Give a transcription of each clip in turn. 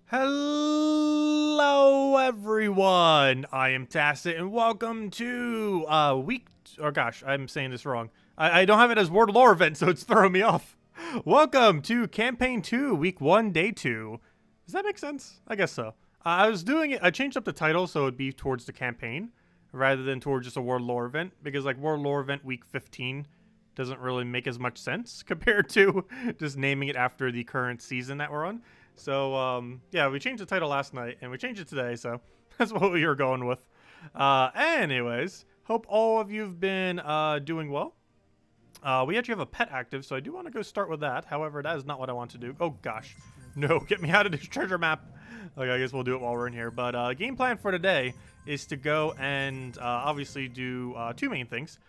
Hello everyone, I am Tacit and welcome to I'm saying this wrong. I don't have it as World Lore event, so it's throwing me off. Welcome to Campaign 2, Week 1, Day 2. Does that make sense? I guess so. I changed up the title so it'd be towards the campaign rather than towards just a World Lore event, because like World Lore event Week 15 doesn't really make as much sense compared to just naming it after the current season that we're on. So, yeah, we changed the title last night, and we changed it today, so that's what we were going with. Anyways, hope all of you've been doing well. We actually have a pet active, so I do want to go start with that. However, that is not what I want to do. Oh, gosh. No, get me out of this treasure map. Okay, I guess we'll do it while we're in here. But game plan for today is to go and obviously do two main things.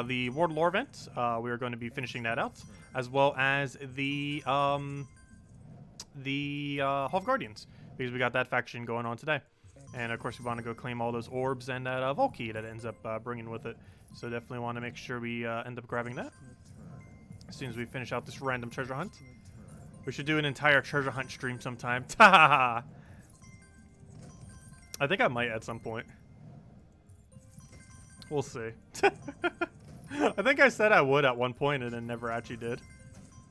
The World Lore event, we are going to be finishing that out, as well as the Hall of Guardians, because we got that faction going on today. And of course we want to go claim all those orbs and that vault key that it ends up bringing with it. So definitely want to make sure we end up grabbing that as soon as we finish out this random treasure hunt. We should do an entire treasure hunt stream sometime. I think I might at some point. We'll see. I think I said I would at one point and then never actually did.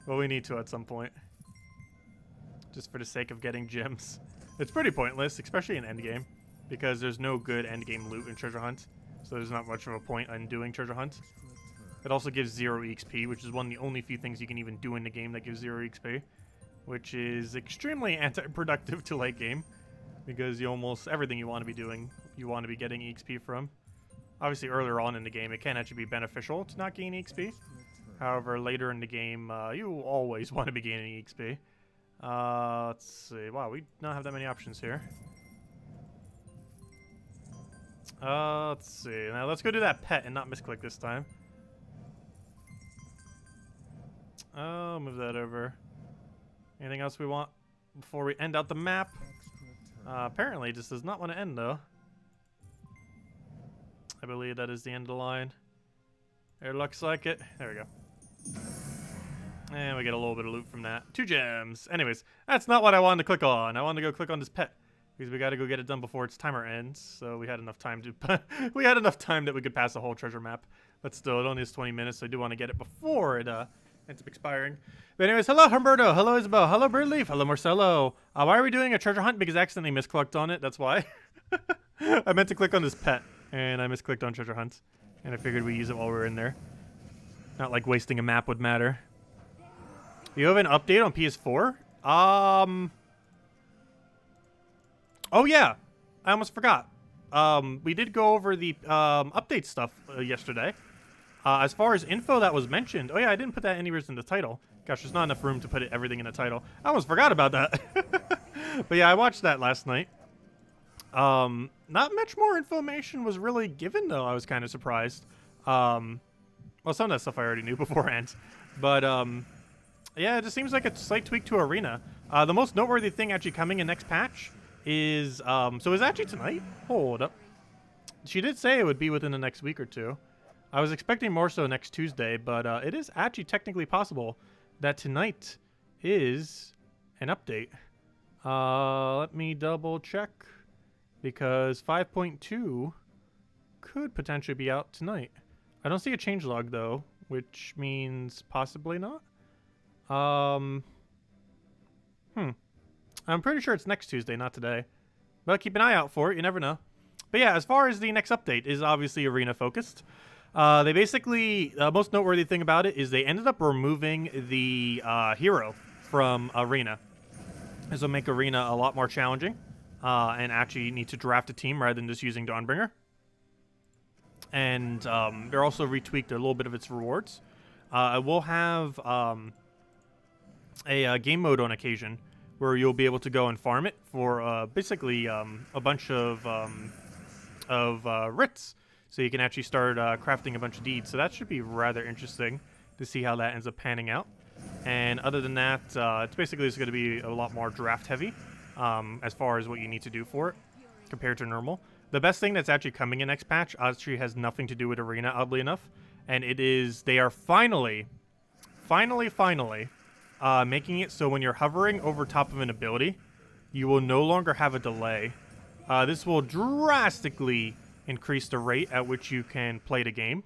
But we need to at some point. Just for the sake of getting gems. It's pretty pointless, especially in endgame, because there's no good endgame loot in treasure hunt, so there's not much of a point in doing treasure hunt. It also gives 0 XP, which is one of the only few things you can even do in the game that gives 0 XP, which is extremely anti-productive to late game, because you almost everything you want to be doing, you want to be getting XP from. Obviously, earlier on in the game, it can actually be beneficial to not gain XP. However, later in the game, you always want to be gaining XP. Let's see. Wow, we don't have that many options here. Let's see. Now let's go do that pet and not misclick this time. I'll move that over. Anything else we want before we end out the map? Apparently this does not want to end though. I believe that is the end of the line. It looks like it. There we go. And we get a little bit of loot from that. 2 gems. Anyways, that's not what I wanted to click on. I wanted to go click on this pet, because we got to go get it done before its timer ends. So we had enough time to we had enough time that we could pass the whole treasure map. But still, it only is 20 minutes, so I do want to get it before it ends up expiring. But anyways, hello Humberto, hello Isabel, hello Birdleaf, hello Marcelo. Why are we doing a treasure hunt? Because I accidentally misclicked on it. That's why. I meant to click on this pet, and I misclicked on treasure hunt. And I figured we'd use it while we were in there. Not like wasting a map would matter. You have an update on PS4? Oh yeah, I almost forgot. We did go over the update stuff yesterday. As far as info that was mentioned, oh yeah, I didn't put that anywhere in the title. Gosh, there's not enough room to put everything in the title. I almost forgot about that. But yeah, I watched that last night. Not much more information was really given though. I was kind of surprised. Well, some of that stuff I already knew beforehand, but yeah, it just seems like a slight tweak to Arena. The most noteworthy thing actually coming in next patch is, so it's actually tonight? Hold up. She did say it would be within the next week or two. I was expecting more so next Tuesday, but it is actually technically possible that tonight is an update. Let me double check, because 5.2 could potentially be out tonight. I don't see a changelog though, which means possibly not. I'm pretty sure it's next Tuesday, not today. But keep an eye out for it, you never know. But yeah, as far as the next update is obviously arena focused. They basically, the most noteworthy thing about it is they ended up removing the hero from arena. This will make arena a lot more challenging, and actually you need to draft a team rather than just using Dawnbringer. And they're also retweaked a little bit of its rewards. It will have a game mode on occasion where you'll be able to go and farm it for basically a bunch of writs, so you can actually start crafting a bunch of deeds. So that should be rather interesting to see how that ends up panning out. And other than that, it's basically just going to be a lot more draft heavy as far as what you need to do for it compared to normal. The best thing that's actually coming in next patch actually has nothing to do with arena, oddly enough, and it is they are finally making it so when you're hovering over top of an ability, you will no longer have a delay. This will drastically increase the rate at which you can play the game.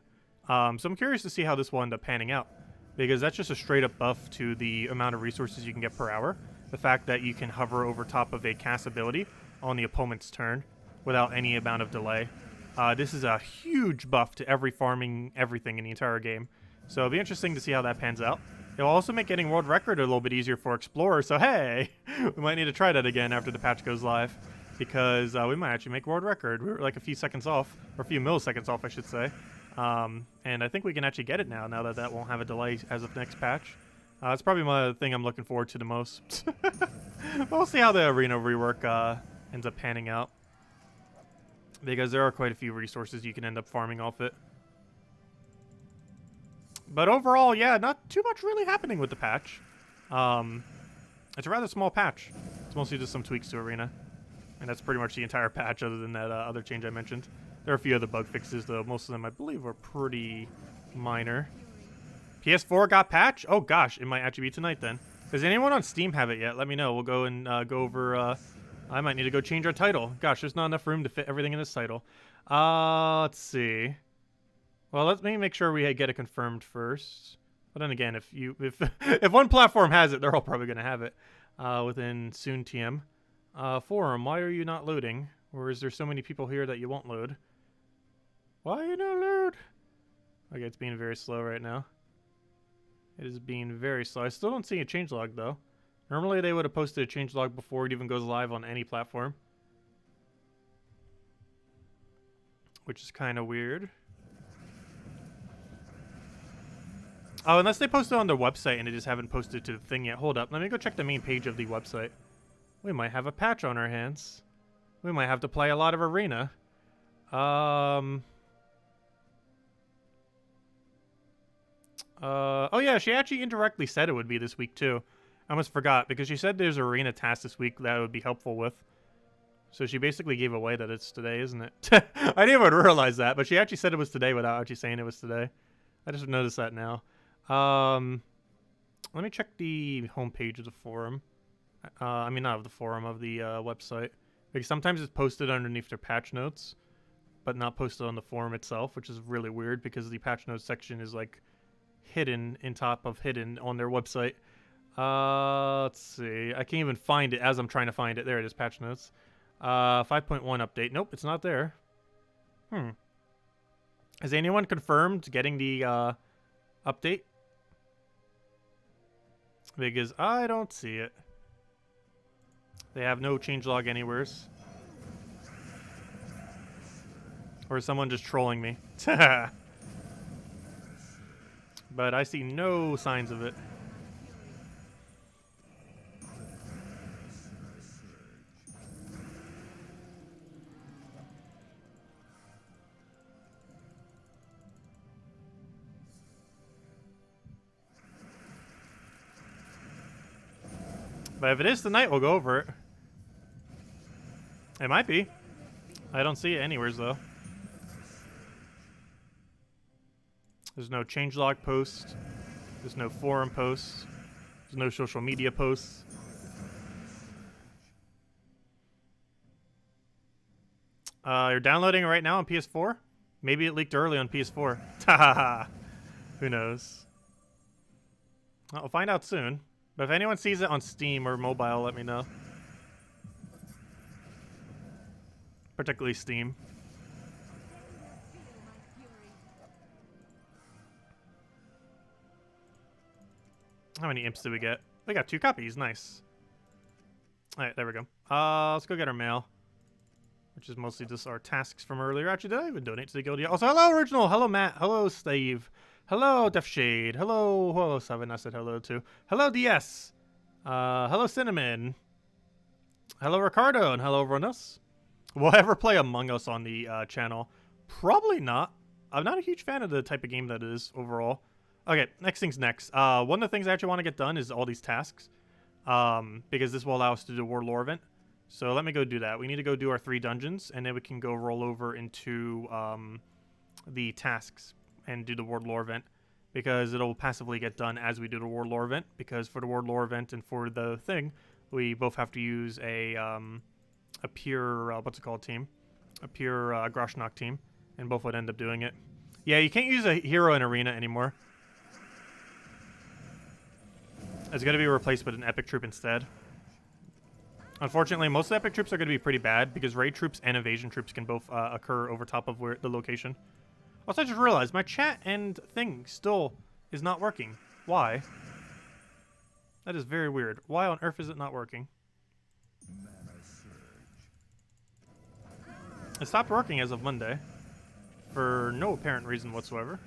So I'm curious to see how this will end up panning out, because that's just a straight up buff to the amount of resources you can get per hour. The fact that you can hover over top of a cast ability on the opponent's turn without any amount of delay. This is a huge buff to every farming everything in the entire game. So it'll be interesting to see how that pans out. It'll also make getting world record a little bit easier for explorers. So hey, we might need to try that again after the patch goes live, because we might actually make world record. We were like a few seconds off, or a few milliseconds off, I should say. And I think we can actually get it now that that won't have a delay as of next patch. It's probably the thing I'm looking forward to the most. We'll see how the arena rework ends up panning out, because there are quite a few resources you can end up farming off it. But overall, yeah, not too much really happening with the patch. It's a rather small patch. It's mostly just some tweaks to arena. And that's pretty much the entire patch, other than that other change I mentioned. There are a few other bug fixes, though. Most of them, I believe, are pretty minor. PS4 got patch? Oh, gosh. It might actually be tonight, then. Does anyone on Steam have it yet? Let me know. We'll go and go over... I might need to go change our title. Gosh, there's not enough room to fit everything in this title. Let's see. Well, let me make sure we get it confirmed first. But then again, if one platform has it, they're all probably going to have it within soon TM. Forum, why are you not loading? Or is there so many people here that you won't load? Why are you not load? Okay, it's being very slow right now. It is being very slow. I still don't see a changelog, though. Normally, they would have posted a changelog before it even goes live on any platform, which is kind of weird. Oh, unless they posted it on their website and they just haven't posted it to the thing yet. Hold up. Let me go check the main page of the website. We might have a patch on our hands. We might have to play a lot of arena. Oh, yeah, she actually indirectly said it would be this week, too. I almost forgot, because she said there's arena tasks this week that I would be helpful with. So she basically gave away that it's today, isn't it? I didn't even realize that, but she actually said it was today without actually saying it was today. I just noticed that now. Let me check the homepage of the forum. I mean, not of the forum, of the website. Because sometimes it's posted underneath their patch notes, but not posted on the forum itself, which is really weird, because the patch notes section is, like, hidden in top of hidden on their website. Let's see. I can't even find it as I'm trying to find it. There it is, patch notes. 5.1 update. Nope, it's not there. Has anyone confirmed getting the update? Because I don't see it. They have no changelog anywheres. Or is someone just trolling me? But I see no signs of it. But if it is tonight, we'll go over it. It might be. I don't see it anywheres, though. There's no changelog post. There's no forum posts. There's no social media posts. You're downloading it right now on PS4? Maybe it leaked early on PS4. Hahaha. Who knows? Well, we'll find out soon. But if anyone sees it on Steam or mobile, let me know. Particularly Steam. How many imps did we get? We got 2 copies. Nice. Alright, there we go. Let's go get our mail. Which is mostly just our tasks from earlier. Actually, did I even donate to the guild yet? Also, hello, Original. Hello, Matt. Hello, Steve. Hello, Def Shade. Hello, Seven. I said hello to. Hello, DS. Hello, Cinnamon. Hello, Ricardo. And hello, everyone else. Will I ever play Among Us on the channel? Probably not. I'm not a huge fan of the type of game that it is overall. Okay, next thing's next. One of the things I actually want to get done is all these tasks. Because this will allow us to do a World Lore event. So let me go do that. We need to go do our 3 dungeons, and then we can go roll over into the tasks and do the World Lore event, because it'll passively get done as we do the World Lore event, because for the World Lore event and for the thing, we both have to use a pure what's it called team, a pure Groshnok team, and both would end up doing it. Yeah, you can't use a hero in arena anymore. It's going to be replaced with an epic troop instead. Unfortunately, most of the epic troops are going to be pretty bad because raid troops and evasion troops can both occur over top of where the location. Also, I just realized my chat and thing still is not working. Why? That is very weird. Why on earth is it not working? It stopped working as of Monday for no apparent reason whatsoever.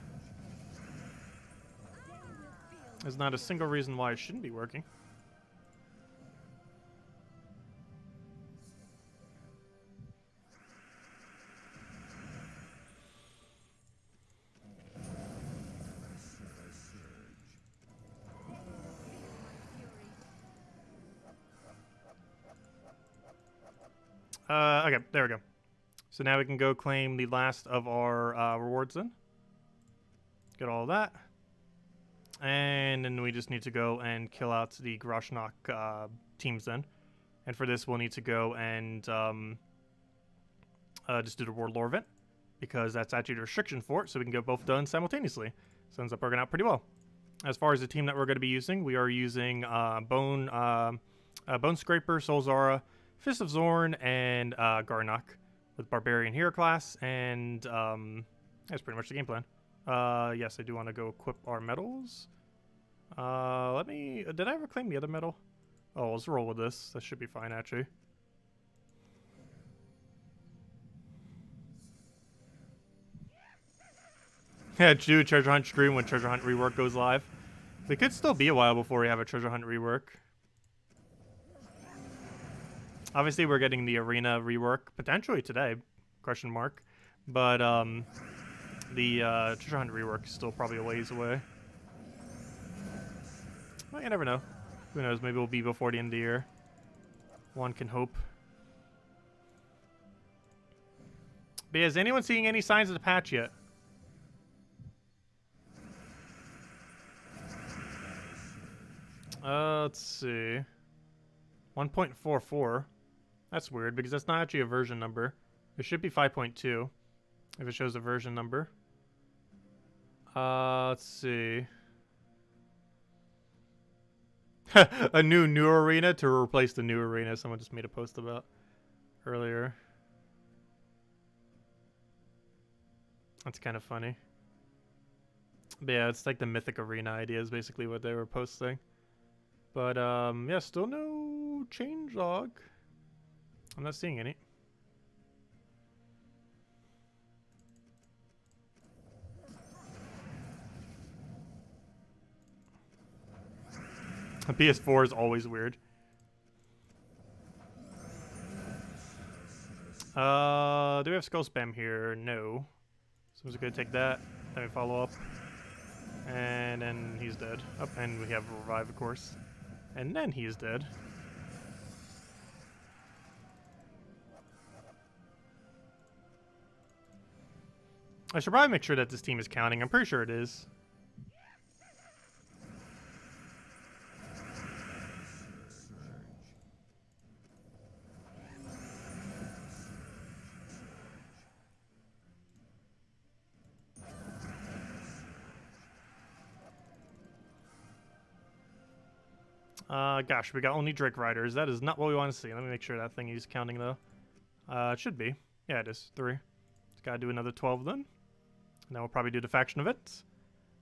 There's not a single reason why it shouldn't be working. Okay, there we go. So now we can go claim the last of our rewards then. Get all of that. And then we just need to go and kill out the Groshnok teams then. And for this, we'll need to go and just do the World Lore event, because that's actually the restriction for it, so we can get both done simultaneously. So it ends up working out pretty well. As far as the team that we're going to be using, we are using Bone Scraper, Soulzara, Fist of Zorn, and Garnock with Barbarian Hero class, and that's pretty much the game plan. Yes, I do want to go equip our medals. Let me... Did I ever claim the other medal? Oh, let's roll with this. That should be fine, actually. Yeah, do a treasure hunt stream when treasure hunt rework goes live. It could still be a while before we have a treasure hunt rework. Obviously, we're getting the arena rework potentially today, question mark. But the treasure hunt rework is still probably a ways away. Well, you never know. Who knows? Maybe it'll be before the end of the year. One can hope. But is anyone seeing any signs of the patch yet? Let's see. 1.44. That's weird because that's not actually a version number. It should be 5.2 if it shows a version number. Let's see. A new arena to replace the new arena someone just made a post about earlier. That's kind of funny. But yeah, it's like the mythic arena idea is basically what they were posting. But yeah, still no change log. I'm not seeing any. PS4 is always weird. Do we have skull spam here? No. So I'm just gonna take that. Then we follow up. And then he's dead. Oh, and we have revive, of course. And then he is dead. I should probably make sure that this team is counting. I'm pretty sure it is. Gosh, we got only Drake Riders. That is not what we want to see. Let me make sure that thing is counting, though. It should be. Yeah, it is. 3. Just gotta do another 12, then. And then we'll probably do the faction event.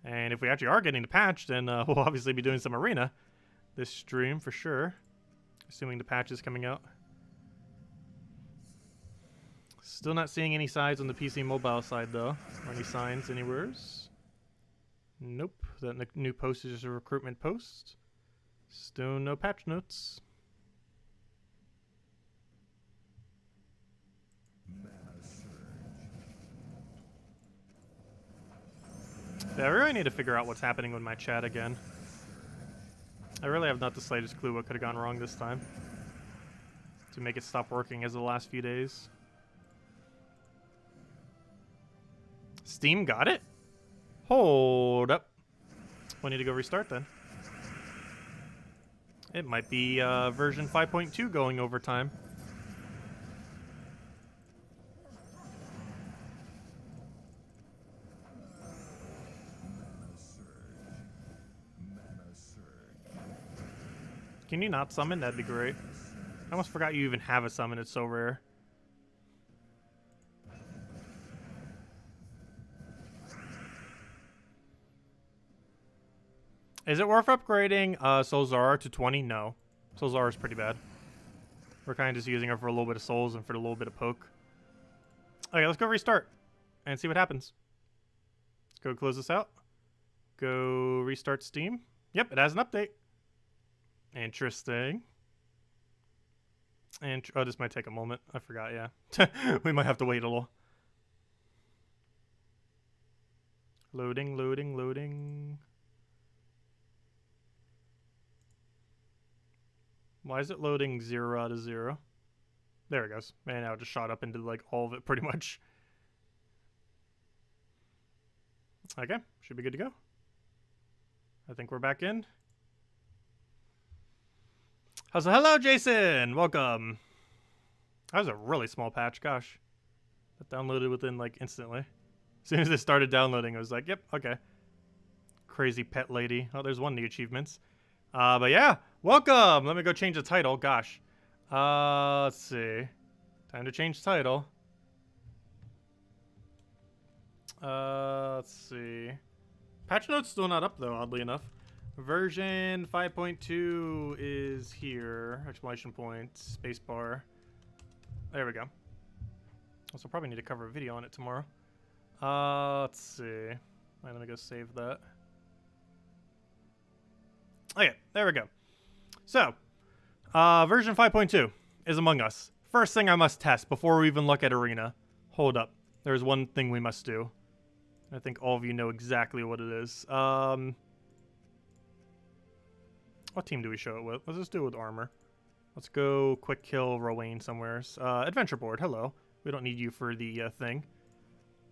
And if we actually are getting the patch, then we'll obviously be doing some arena this stream, for sure. Assuming the patch is coming out. Still not seeing any signs on the PC mobile side, though. Or any signs anywhere. Nope. That new post is just a recruitment post. Still no patch notes. Yeah, I really need to figure out what's happening with my chat again. I really have not the slightest clue what could have gone wrong this time to make it stop working as of the last few days. Steam got it? Hold up. We need to go restart then. It might be version 5.2 going over time. Can you not summon? That'd be great. I almost forgot you even have a summon. It's so rare. Is it worth upgrading Solzara to 20? No. Solzara is pretty bad. We're kind of just using her for a little bit of souls and for a little bit of poke. Okay, let's go restart and see what happens. Let's go close this out. Go restart Steam. Yep, it has an update. Interesting. And oh, this might take a moment. I forgot, yeah. We might have to wait a little. Loading, loading, loading. Why is it loading 0 out of 0? There it goes. Man, now it just shot up into like all of it pretty much. Okay, should be good to go. I think we're back in. So hello, Jason. Welcome. That was a really small patch. Gosh, that downloaded within like instantly. As soon as it started downloading, I was like, "Yep, okay." Crazy pet lady. Oh, there's one of the achievements. But yeah, welcome. Let me go change the title. Gosh. Let's see. Time to change title. Let's see. Patch notes still not up though, oddly enough. Version 5.2 is here. Exclamation point, spacebar. There we go. Also probably need to cover a video on it tomorrow. Let's see. Alright, let me go save that. Okay, there we go. So, version 5.2 is among us. First thing I must test before we even look at Arena. Hold up. There's one thing we must do. I think all of you know exactly what it is. What team do we show it with? Let's just do it with armor. Let's go quick kill Rowan somewhere. Adventure board, hello. We don't need you for the thing.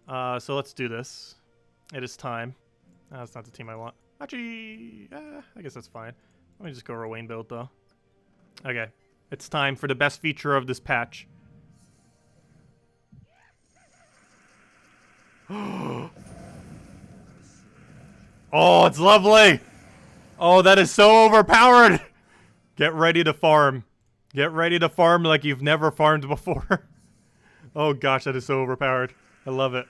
So let's do this. It is time. That's not the team I want. Actually, I guess that's fine. Let me just go Rowan build though. Okay, it's time for the best feature of this patch. Oh, it's lovely! Oh, that is so overpowered! Get ready to farm. Get ready to farm like you've never farmed before. Oh gosh, that is so overpowered. I love it.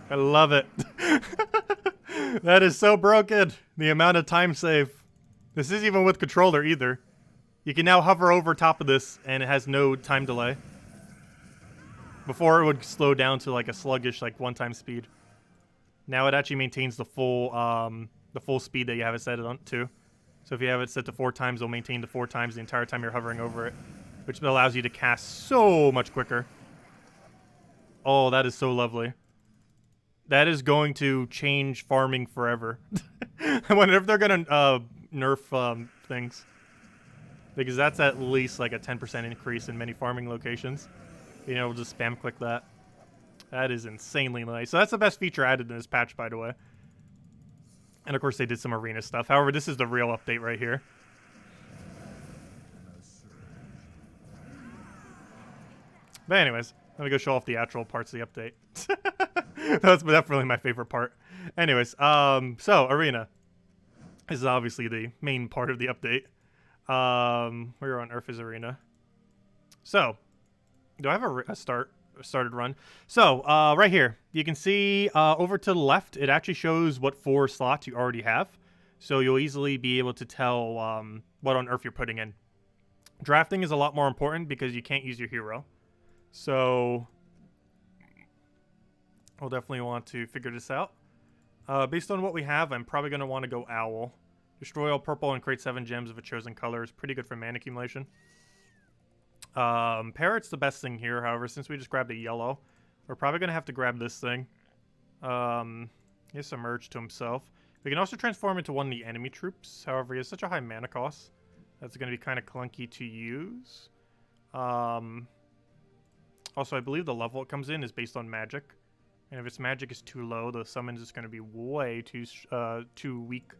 I love it. That is so broken. The amount of time save. This isn't even with controller either. You can now hover over top of this and it has no time delay. Before it would slow down to like a sluggish like one-time speed. Now it actually maintains the full speed that you have it set on to. So if you have it set to 4 times, it'll maintain the 4 times the entire time you're hovering over it, which allows you to cast so much quicker. Oh, that is so lovely. That is going to change farming forever. I wonder if they're gonna nerf things, because that's at least like a 10% increase in many farming locations. Being able to just spam click that. That is insanely nice. So that's the best feature added in this patch, by the way. And of course they did some arena stuff. However, this is the real update right here. But anyways, let me go show off the actual parts of the update. That's definitely my favorite part. Anyways, so arena. This is obviously the main part of the update. Where on earth is arena? So, do I have a started run? So, right here, you can see over to the left, it actually shows what 4 slots you already have. So you'll easily be able to tell what on earth you're putting in. Drafting is a lot more important because you can't use your hero. So we'll definitely want to figure this out. Based on what we have, I'm probably going to want to go Owl. Destroy all purple and create 7 gems of a chosen color is pretty good for mana accumulation. Parrot's the best thing here, however, since we just grabbed a yellow, we're probably going to have to grab this thing. He has some urge to himself. We can also transform into one of the enemy troops, however, he has such a high mana cost. That's going to be kind of clunky to use. Also, I believe the level it comes in is based on magic. And if its magic is too low, the summons is going to be way too weak.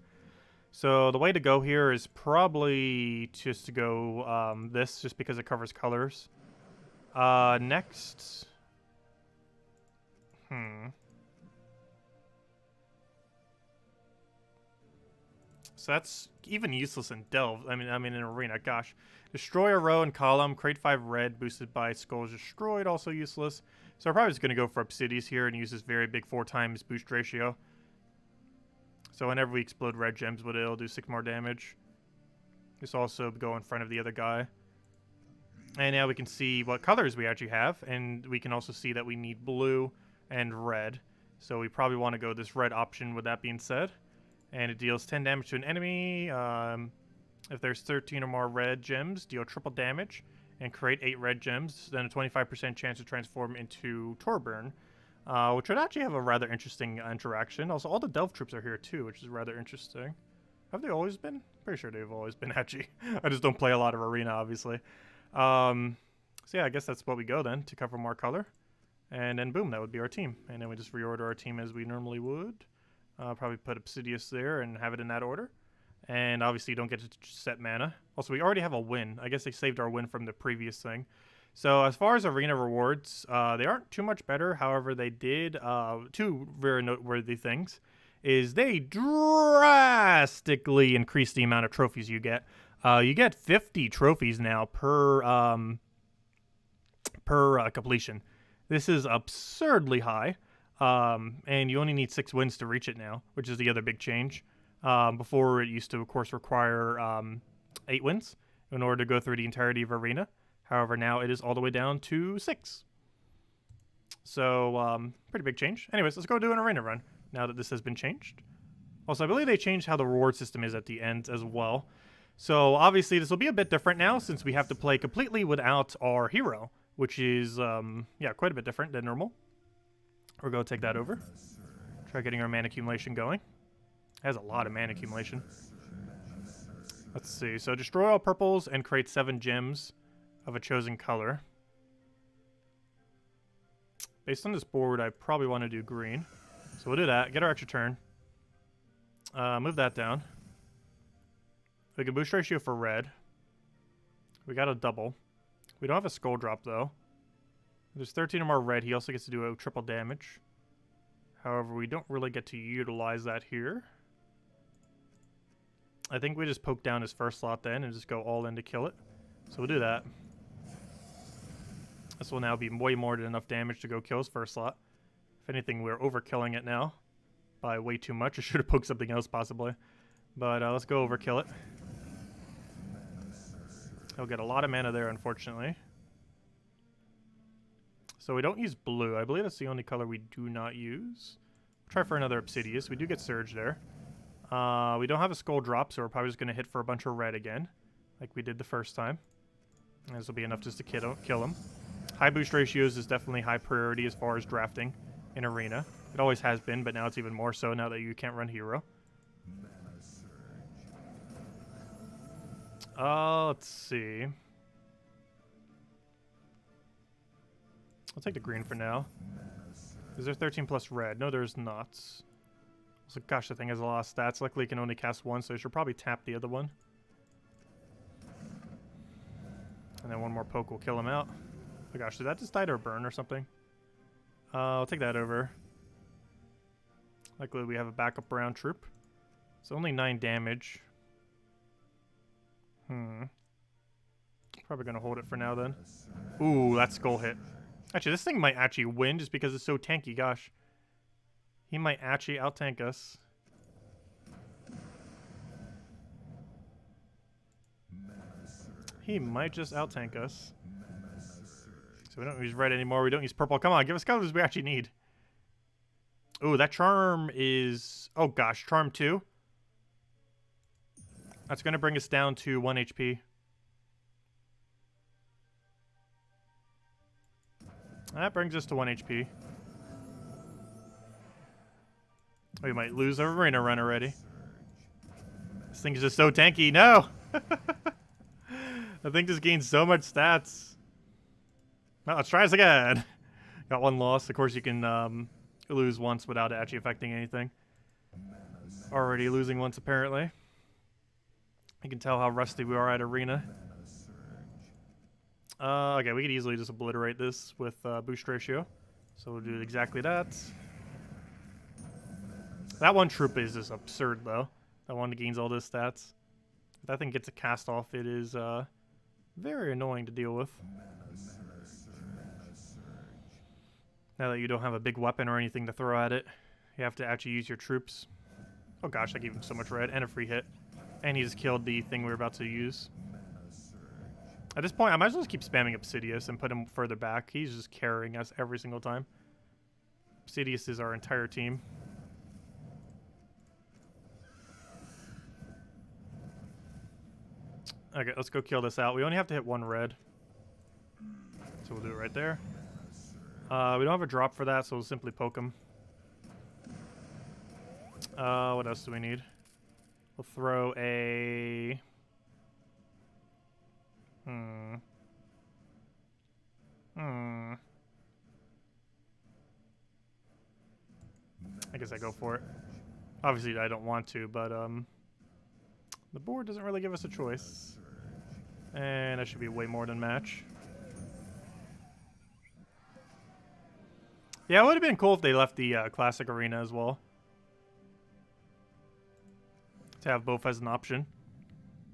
So the way to go here is probably just to go this, just because it covers colors. Next. So that's even useless in Delve. I mean in Arena. Gosh. Destroy a row and column. Create 5 red, boosted by skulls destroyed. Also useless. So I'm probably just going to go for Obsidious here and use this very big 4x boost ratio. So whenever we explode red gems, it'll do 6 more damage. This also go in front of the other guy. And now we can see what colors we actually have. And we can also see that we need blue and red. So we probably want to go this red option with that being said. And it deals 10 damage to an enemy. If there's 13 or more red gems, deal triple damage and create 8 red gems. Then a 25% chance to transform into Torburn, which would actually have a rather interesting interaction. Also, all the Delve troops are here too, which is rather interesting. Have they always been? Pretty sure they've always been, actually. I just don't play a lot of Arena, obviously. So yeah, I guess that's what we go then, to cover more color. And then boom, that would be our team. And then we just reorder our team as we normally would. Probably put Obsidious there and have it in that order. And obviously you don't get to set mana. Also, we already have a win. I guess they saved our win from the previous thing. So as far as Arena rewards, they aren't too much better. However, they did 2 very noteworthy things. Is they drastically increase the amount of trophies you get. You get 50 trophies now per completion. This is absurdly high. And you only need 6 wins to reach it now, which is the other big change. Before it used to, of course, require 8 wins in order to go through the entirety of Arena. However, now it is all the way down to 6. So, pretty big change. Anyways, let's go do an Arena run now that this has been changed. Also, I believe they changed how the reward system is at the end as well. So, obviously, this will be a bit different now since we have to play completely without our hero, which is, yeah, quite a bit different than normal. We're going to take that over. Try getting our mana accumulation going. It has a lot of mana accumulation. Let's see. So destroy all purples and create 7 gems of a chosen color. Based on this board, I probably want to do green. So we'll do that. Get our extra turn. Move that down. We can boost ratio for red. We got a double. We don't have a skull drop, though. There's 13 or more red. He also gets to do a triple damage. However, we don't really get to utilize that here. I think we just poke down his first slot then and just go all in to kill it. So we'll do that. This will now be way more than enough damage to go kill his first slot. If anything, we're overkilling it now by way too much. I should have poked something else possibly. But let's go overkill it. He'll get a lot of mana there, unfortunately. So we don't use blue. I believe that's the only color we do not use. We'll try for another Obsidious. We do get Surge there. We don't have a skull drop, so we're probably just going to hit for a bunch of red again, like we did the first time. And this will be enough just to kill him. High boost ratios is definitely high priority as far as drafting in Arena. It always has been, but now it's even more so now that you can't run hero. Let's see. I'll take the green for now. Is there 13 plus red? No, there's not. So, gosh, the thing has a lot of stats. Luckily, it can only cast 1, so I should probably tap the other one. And then one more poke will kill him out. Oh gosh, did that just die to a burn or something? I'll take that over. Luckily, we have a backup brown troop. It's only 9 damage. Probably going to hold it for now then. Ooh, that skull hit. Actually, this thing might actually win just because it's so tanky. Gosh. He might actually out-tank us. He might just out-tank us. So we don't use red anymore. We don't use purple. Come on, give us colors we actually need. Ooh, that charm is... Oh gosh, charm 2. That's going to bring us down to 1 HP. That brings us to 1 HP. We might lose our arena run already. This thing is just so tanky. No! The thing just gains so much stats. Well, let's try this again. Got 1 loss. Of course, you can... lose once without it actually affecting anything. Already losing once, apparently. You can tell how rusty we are at Arena. Okay, we could easily just obliterate this with boost ratio. So we'll do exactly that. That one troop is just absurd, though. That one gains all those stats. If that thing gets a cast off, it is very annoying to deal with. Now that you don't have a big weapon or anything to throw at it, you have to actually use your troops. Oh gosh, I gave him so much red and a free hit. And he just killed the thing we were about to use. At this point, I might as well just keep spamming Obsidius and put him further back. He's just carrying us every single time. Obsidius is our entire team. Okay, let's go kill this out. We only have to hit one red. So we'll do it right there. We don't have a drop for that, so we'll simply poke him. What else do we need? We'll throw a... I guess I go for it. Obviously, I don't want to, but the board doesn't really give us a choice. And that should be way more than match. Yeah, it would have been cool if they left the classic arena as well. To have both as an option,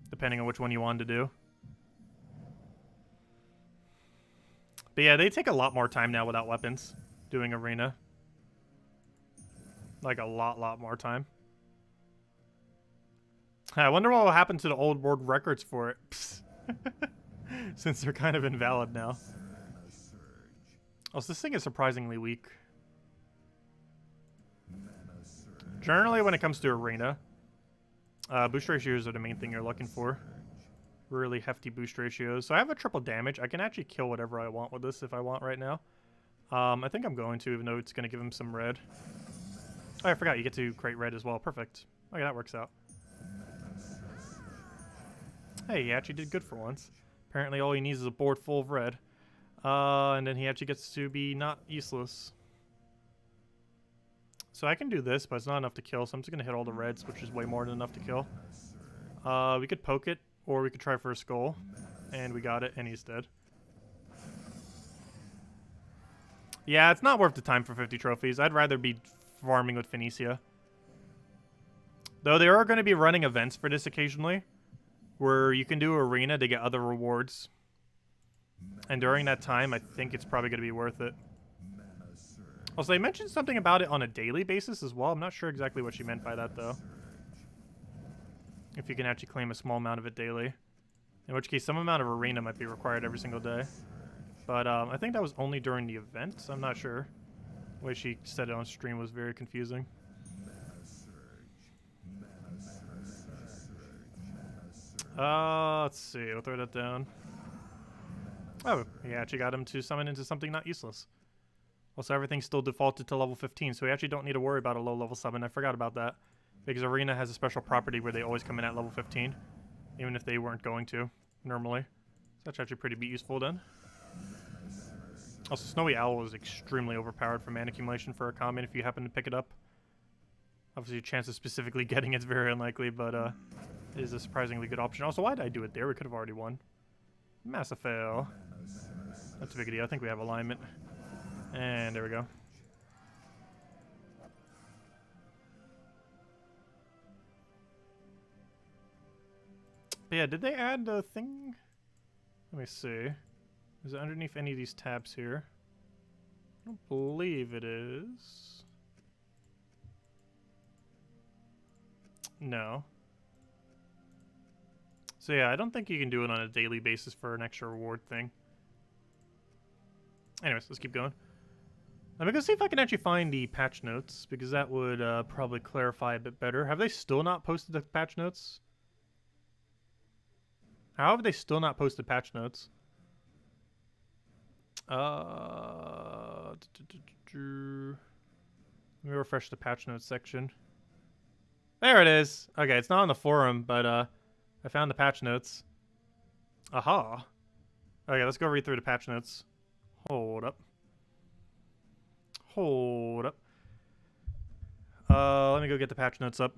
depending on which one you wanted to do. But yeah, they take a lot more time now without weapons, doing arena. Like a lot more time. I wonder what will happen to the old world records for it. Since they're kind of invalid now. Oh, so this thing is surprisingly weak. Generally, when it comes to arena, boost ratios are the main thing you're looking for. Really hefty boost ratios. So I have a triple damage. I can actually kill whatever I want with this if I want right now. I think I'm going to, even though it's going to give him some red. Oh, I forgot you get to create red as well. Perfect. Okay, that works out. Hey, he actually did good for once. Apparently all he needs is a board full of red. And then he actually gets to be not useless. So I can do this, but it's not enough to kill, so I'm just going to hit all the reds, which is way more than enough to kill. We could poke it, or we could try for a skull. And we got it, and he's dead. Yeah, it's not worth the time for 50 trophies. I'd rather be farming with Phoenicia. Though they are going to be running events for this occasionally, where you can do arena to get other rewards. And during that time, I think it's probably going to be worth it. Also, they mentioned something about it on a daily basis as well. I'm not sure exactly what she meant by that, though. If you can actually claim a small amount of it daily. In which case, some amount of arena might be required every single day. But I think that was only during the event, so I'm not sure. The way she said it on stream was very confusing. Let's see. We'll throw that down. Oh, he actually got him to summon into something not useless. Also, everything's still defaulted to level 15, so we actually don't need to worry about a low-level summon. I forgot about that. Because Arena has a special property where they always come in at level 15. Even if they weren't going to, normally. So that's actually pretty useful then. Also, Snowy Owl is extremely overpowered for mana accumulation for a common if you happen to pick it up. Obviously, your chance of specifically getting it's very unlikely, but it is a surprisingly good option. Also, why did I do it there? We could have already won. Massive fail. That's a big deal. I think we have alignment. And there we go. But yeah, did they add the thing? Let me see. Is it underneath any of these tabs here? I don't believe it is. No. So yeah, I don't think you can do it on a daily basis for an extra reward thing. Anyways, let's keep going. Let me go see if I can actually find the patch notes, because that would probably clarify a bit better. Have they still not posted the patch notes? How have they still not posted patch notes? Let me refresh the patch notes section. There it is. Okay, it's not on the forum, but I found the patch notes. Aha. Okay, let's go read through the patch notes. Hold up. Hold up. Let me go get the patch notes up.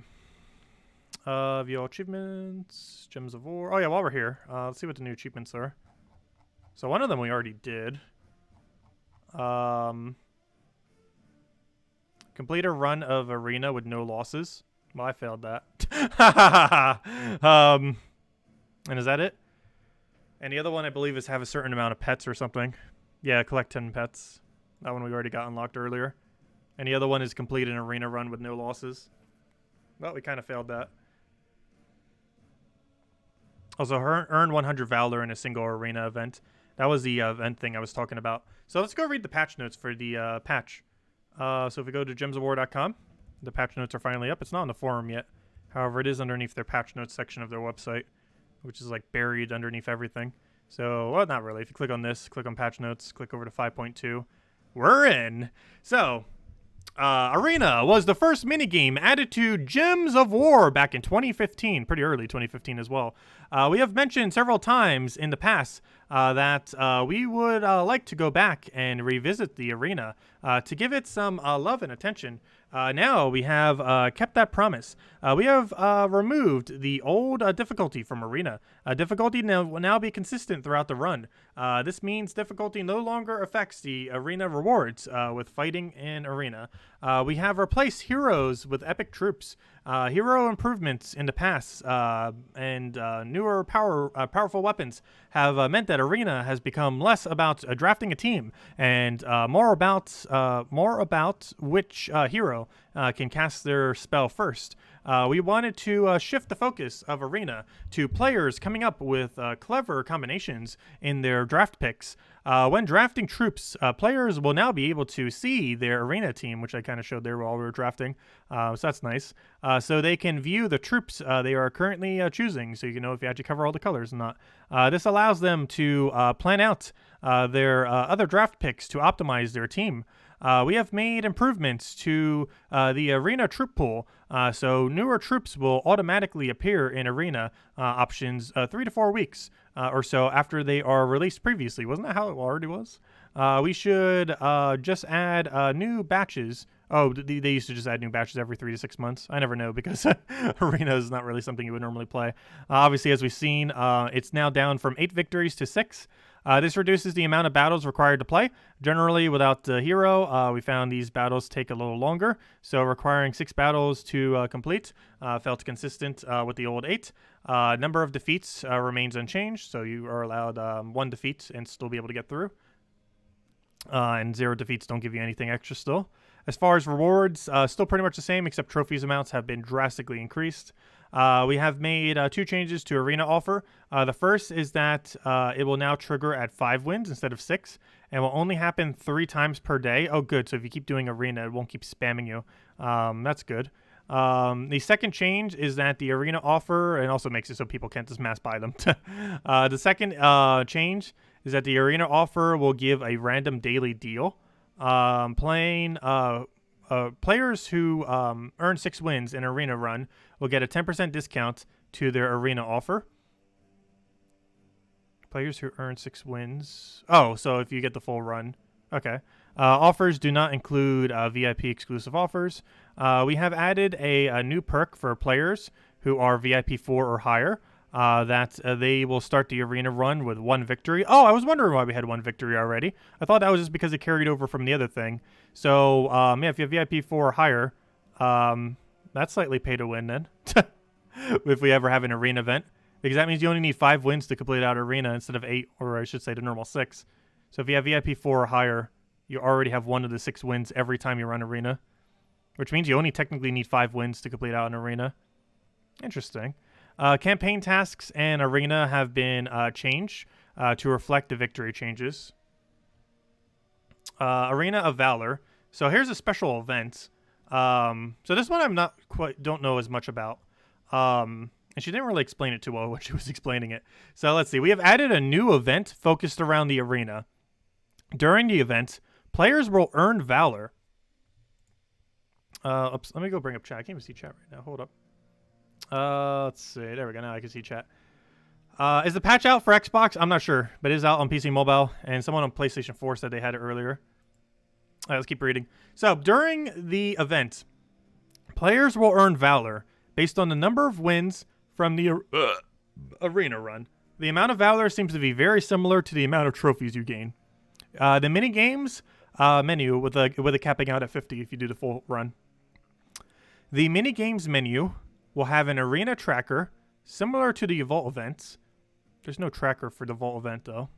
View all achievements, Gems of War. Oh yeah, while we're here, let's see what the new achievements are. So one of them we already did. Complete a run of arena with no losses. Well, I failed that. And is that it? And the other one I believe is have a certain amount of pets or something. Yeah, collect 10 pets. That one we already got unlocked earlier. And the other one is complete an arena run with no losses. Well, we kind of failed that. Also, earn 100 Valor in a single arena event. That was the event thing I was talking about. So let's go read the patch notes for the patch. So if we go to gemsofwar.com, the patch notes are finally up. It's not on the forum yet. However, it is underneath their patch notes section of their website, which is like buried underneath everything. So, well, not really. If you click on this, click on patch notes, click over to 5.2, we're in. So, Arena was the first minigame added to Gems of War back in 2015, pretty early 2015 as well. We have mentioned several times in the past that we would like to go back and revisit the Arena to give it some love and attention. Now we have kept that promise. We have removed the old difficulty from Arena. Difficulty will now be consistent throughout the run. This means difficulty no longer affects the Arena rewards with fighting in Arena. We have replaced heroes with epic troops. Hero improvements in the past and newer powerful weapons have meant that Arena has become less about drafting a team and more about which hero can cast their spell first. We wanted to shift the focus of Arena to players coming up with clever combinations in their draft picks. When drafting troops, players will now be able to see their Arena team, which I kind of showed there while we were drafting, so that's nice. So they can view the troops they are currently choosing, so you can know if you actually cover all the colors or not. This allows them to plan out their other draft picks to optimize their team. We have made improvements to the Arena troop pool, so newer troops will automatically appear in Arena options 3 to 4 weeks or so after they are released previously. Wasn't that how it already was? We should just add new batches. Oh, they used to just add new batches every 3 to 6 months. I never know because Arena is not really something you would normally play. Obviously, as we've seen, it's now down from 8 victories to 6. This reduces the amount of battles required to play. Generally, without the hero, we found these battles take a little longer, so requiring 6 battles to complete felt consistent with the old 8. Number of defeats remains unchanged, so you are allowed 1 defeat and still be able to get through. And 0 defeats don't give you anything extra still. As far as rewards, still pretty much the same, except trophies amounts have been drastically increased. We have made 2 changes to Arena offer. The first is that it will now trigger at 5 wins instead of 6, and will only happen 3 times per day. Oh, good. So if you keep doing Arena, it won't keep spamming you. That's good. The second change is that the Arena offer, and also makes it so people can't just mass buy them. The second change is that the Arena offer will give a random daily deal. Players who earn 6 wins in Arena run will get a 10% discount to their Arena offer. Players who earn 6 wins. Oh, so if you get the full run. Okay. Offers do not include VIP exclusive offers. We have added a new perk for players who are VIP 4 or higher. That they will start the Arena run with 1 victory. Oh, I was wondering why we had 1 victory already. I thought that was just because it carried over from the other thing. So, yeah, if you have VIP 4 or higher, that's slightly pay to win then. If we ever have an Arena event. Because that means you only need 5 wins to complete out Arena instead of 8, or I should say the normal 6. So if you have VIP 4 or higher, you already have 1 of the 6 wins every time you run Arena. Which means you only technically need 5 wins to complete out an Arena. Interesting. Campaign tasks and Arena have been changed to reflect the victory changes. Arena of Valor. So here's a special event. So this one I'm don't know as much about. And she didn't really explain it too well when she was explaining it. So let's see. We have added a new event focused around the Arena. During the event, players will earn Valor. Oops, let me go bring up chat. I can't even see chat right now. Hold up. Let's see. There we go. Now I can see chat. Is the patch out for Xbox? I'm not sure, but it is out on PC Mobile, and someone on PlayStation 4 said they had it earlier. All right, let's keep reading. So during the event, Players will earn Valor based on the number of wins from the arena run. The amount of Valor seems to be very similar to the amount of trophies you gain. The mini-games menu with a capping out at 50 if you do the full run. The mini-games menu will have an arena tracker similar to the Vault events. There's no tracker for the Vault event, though.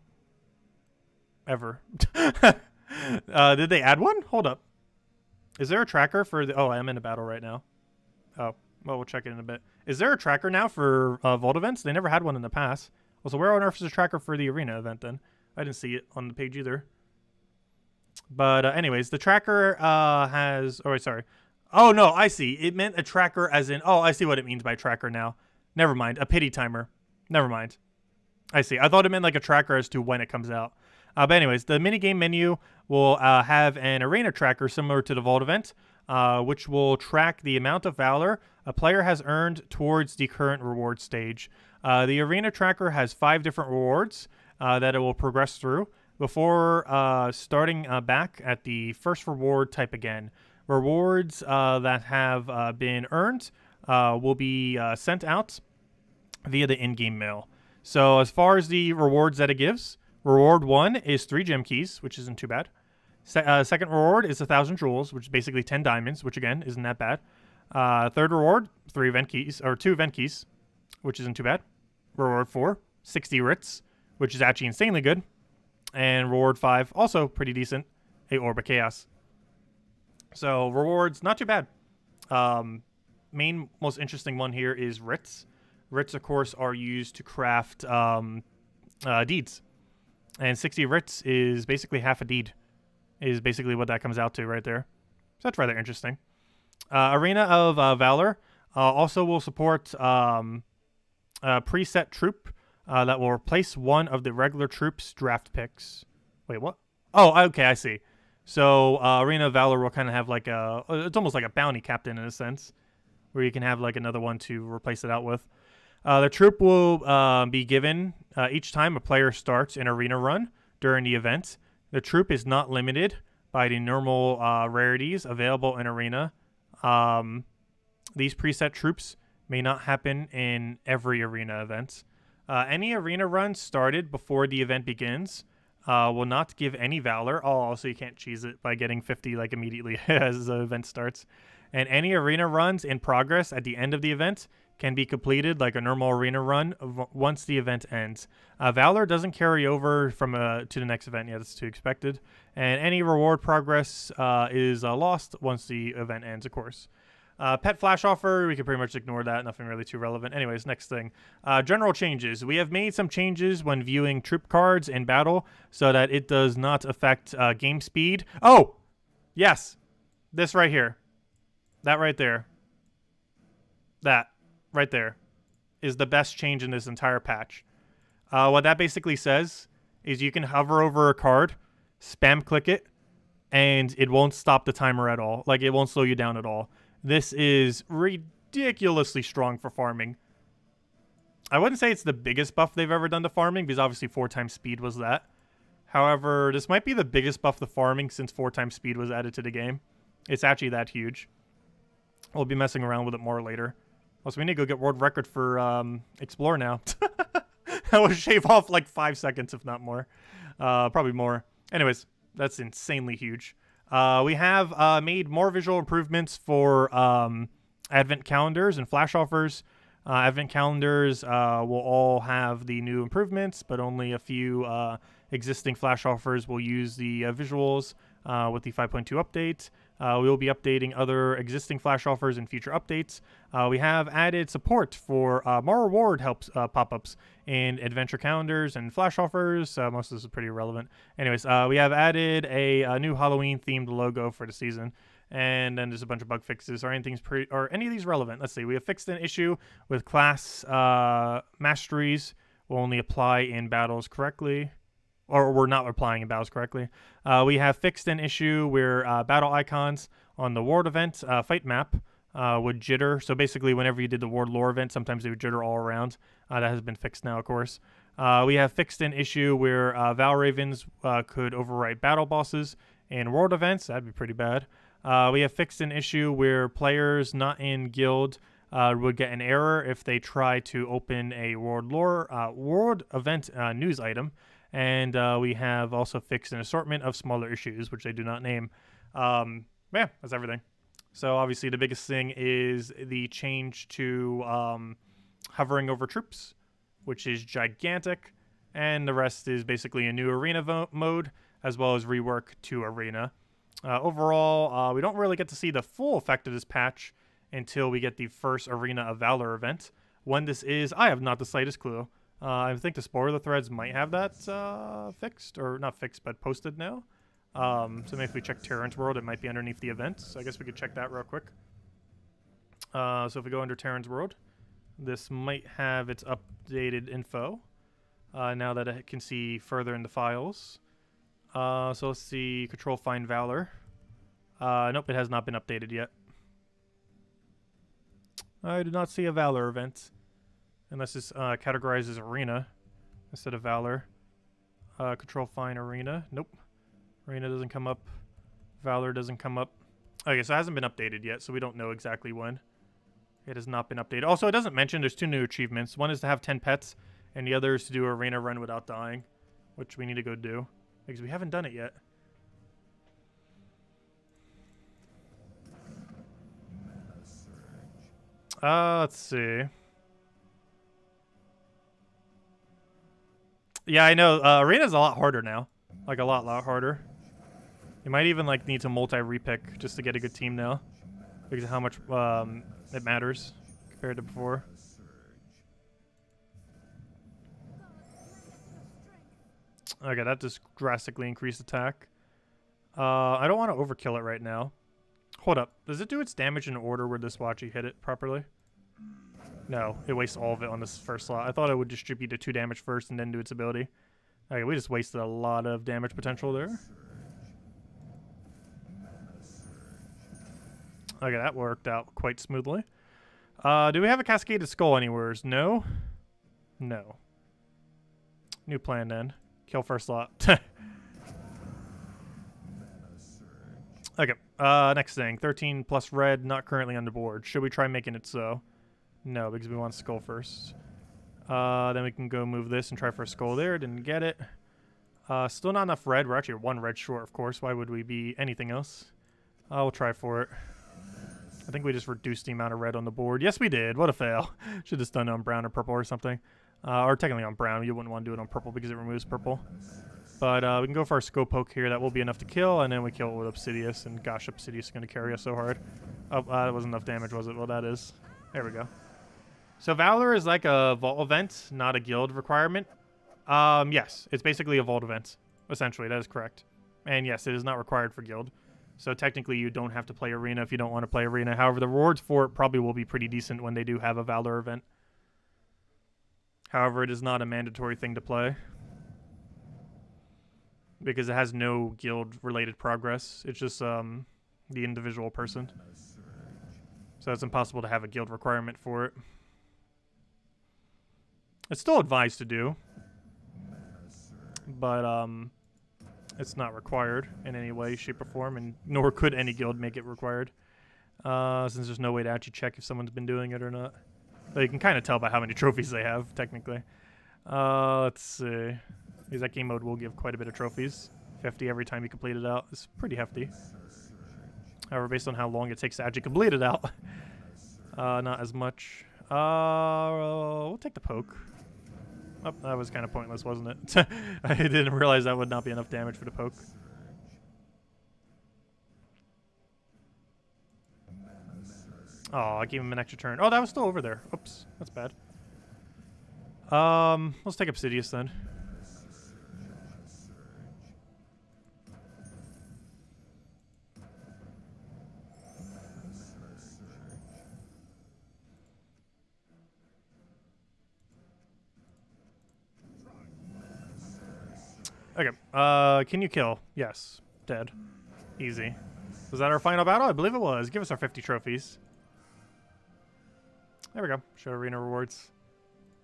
Ever. Did they add one? Hold up. Is there a tracker for the... Oh, I'm in a battle right now. Oh, well, we'll check it in a bit. Is there a tracker now for Vault events? They never had one in the past. Also, where on earth is a tracker for the arena event, then? I didn't see it on the page either. But anyways, the tracker has... Oh, wait, sorry. Oh, no, I see. It meant a tracker as in... Oh, I see what it means by tracker now. Never mind. A pity timer. Never mind. I see. I thought it meant like a tracker as to when it comes out. But anyways, the minigame menu will have an arena tracker similar to the Vault event, which will track the amount of Valor a player has earned towards the current reward stage. The arena tracker has 5 different rewards that it will progress through before starting back at the first reward type again. Rewards that have been earned will be sent out via the in-game mail. So as far as the rewards that it gives, reward 1 is 3 gem keys, which isn't too bad. Second reward is 1,000 jewels, which is basically 10 diamonds, which again isn't that bad. Third reward, 2 event keys, which isn't too bad. Reward 4, 60 writs, which is actually insanely good. And reward 5, also pretty decent, a Orb of Chaos. So rewards, not too bad. Main, most interesting one here is writs. Writs, of course, are used to craft deeds. And 60 writs is basically half a deed, is basically what that comes out to right there. So that's rather interesting. Arena of Valor also will support a preset troop that will replace one of the regular troops' draft picks. Wait, what? Oh, okay, I see. So Arena of Valor will kind of have like a... It's almost like a bounty captain in a sense, where you can have like another one to replace it out with. The troop will be given each time a player starts an arena run during the event. The troop is not limited by the normal rarities available in arena. These preset troops may not happen in every arena event. Any arena run started before the event begins will not give any Valor. Oh, so you can't cheese it by getting 50 like immediately as the event starts. And any arena runs in progress at the end of the event can be completed like a normal arena run once the event ends. Valor doesn't carry over from to the next event. Yeah, that's too expected. And any reward progress is lost once the event ends, of course. Pet flash offer, we can pretty much ignore that. Nothing really too relevant. Anyways, next thing. General changes. We have made some changes when viewing troop cards in battle so that it does not affect game speed. Oh! Yes. This right here. That right there. That right there is the best change in this entire patch. What that basically says is you can hover over a card, spam click it, and it won't stop the timer at all. Like, it won't slow you down at all. This is ridiculously strong for farming. I wouldn't say it's the biggest buff they've ever done to farming, because obviously 4 times speed was that. However, this might be the biggest buff to farming since 4 times speed was added to the game. It's actually that huge. We'll be messing around with it more later. Also, we need to go get world record for Explore now. That will shave off like 5 seconds, if not more. Probably more. Anyways, that's insanely huge. We have made more visual improvements for advent calendars and flash offers. Advent calendars will all have the new improvements, but only a few existing flash offers will use the visuals with the 5.2 update. We will be updating other existing flash offers in future updates. We have added support for more reward pop-ups in adventure calendars and flash offers. Most of this is pretty irrelevant. Anyways, we have added a new Halloween-themed logo for the season. And then there's a bunch of bug fixes. Are any of these relevant? Let's see. We have fixed an issue with class masteries will only apply in battles correctly. Or we're not applying in battles correctly. We have fixed an issue where battle icons on the ward event fight map would jitter. So basically, whenever you did the ward lore event, sometimes they would jitter all around. That has been fixed now, of course. We have fixed an issue where Val Ravens could overwrite battle bosses in world events. That'd be pretty bad. We have fixed an issue where players not in guild would get an error if they try to open a world event news item. And we have also fixed an assortment of smaller issues, which they do not name. Yeah, that's everything. So obviously the biggest thing is the change to hovering over troops, which is gigantic. And the rest is basically a new arena mode, as well as rework to arena. Overall, we don't really get to see the full effect of this patch until we get the first Arena of Valor event. When this is, I have not the slightest clue. I think the spoiler threads might have that fixed, or not fixed, but posted now. So maybe if we check Terran's World, it might be underneath the events. So I guess we could check that real quick. So if we go under Terran's World, this might have its updated info. Now that I can see further in the files. So let's see, Control Find Valor. Nope, it has not been updated yet. I do not see a Valor event. Unless it's categorized as Arena instead of Valor. Control Find Arena. Nope. Arena doesn't come up. Valor doesn't come up. Okay, so it hasn't been updated yet, so we don't know exactly when. It has not been updated. Also, it doesn't mention there's 2 new achievements. One is to have 10 pets, and the other is to do Arena Run without dying, which we need to go do, because we haven't done it yet. Let's see. Yeah, I know. Arena's a lot harder now. Like, a lot harder. You might even, like, need to multi-repick just to get a good team now. Because of how much it matters compared to before. Okay, that just drastically increased attack. I don't want to overkill it right now. Hold up. Does it do its damage in order where this Wozzy hit it properly? No, it wastes all of it on this first slot. I thought it would distribute the 2 damage first and then do its ability. Okay, we just wasted a lot of damage potential there. Okay, that worked out quite smoothly. Do we have a Cascaded Skull anywhere? No? No. New plan then. Kill first slot. Okay, next thing. 13 plus red, not currently on the board. Should we try making it so? No, because we want skull first. Then we can go move this and try for a skull there. Didn't get it. Still not enough red. We're actually 1 red short, of course. Why would we be anything else? We'll try for it. I think we just reduced the amount of red on the board. Yes, we did. What a fail. Should have done it on brown or purple or something. Or technically on brown. You wouldn't want to do it on purple because it removes purple. But we can go for our scope poke here. That will be enough to kill. And then we kill it with Obsidius. And gosh, Obsidius is going to carry us so hard. Oh, that wasn't enough damage, was it? Well, that is. There we go. So Valor is like a vault event, not a guild requirement. Yes, it's basically a vault event. Essentially, that is correct. And yes, it is not required for guild. So technically, you don't have to play Arena if you don't want to play Arena. However, the rewards for it probably will be pretty decent when they do have a Valor event. However, it is not a mandatory thing to play. Because it has no guild-related progress. It's just the individual person. So it's impossible to have a guild requirement for it. It's still advised to do. But it's not required in any way, shape, or form, and nor could any guild make it required. Since there's no way to actually check if someone's been doing it or not. But you can kind of tell by how many trophies they have, technically. Let's see. Because that game mode will give quite a bit of trophies. 50 every time you complete it out. It's pretty hefty. However, based on how long it takes to actually complete it out, not as much. We'll take the poke. Oh, that was kind of pointless, wasn't it? I didn't realize that would not be enough damage for the poke. Oh, I gave him an extra turn. Oh, that was still over there. Oops, that's bad. Let's take Obsidius then. Okay, can you kill? Yes. Dead. Easy. Was that our final battle? I believe it was. Give us our 50 trophies. There we go. Show arena rewards.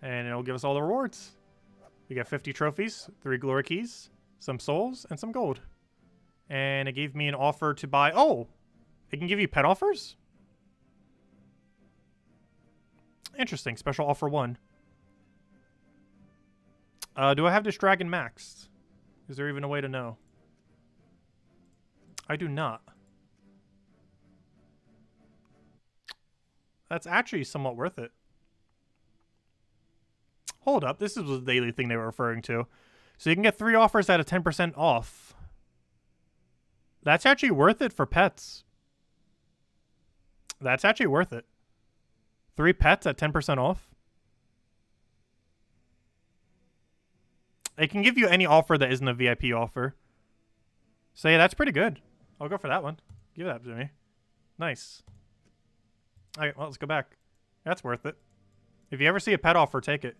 And it'll give us all the rewards. We got 50 trophies, 3 glory keys, some souls, and some gold. And it gave me an offer to buy... Oh! It can give you pet offers? Interesting. Special offer 1. Do I have this dragon maxed? Is there even a way to know? I do not. That's actually somewhat worth it. Hold up. This is the daily thing they were referring to. So you can get 3 offers at a 10% off. That's actually worth it for pets. That's actually worth it. 3 pets at 10% off. It can give you any offer that isn't a VIP offer. So yeah, that's pretty good. I'll go for that one. Give that to me. Nice. Alright, well, let's go back. That's worth it. If you ever see a pet offer, take it.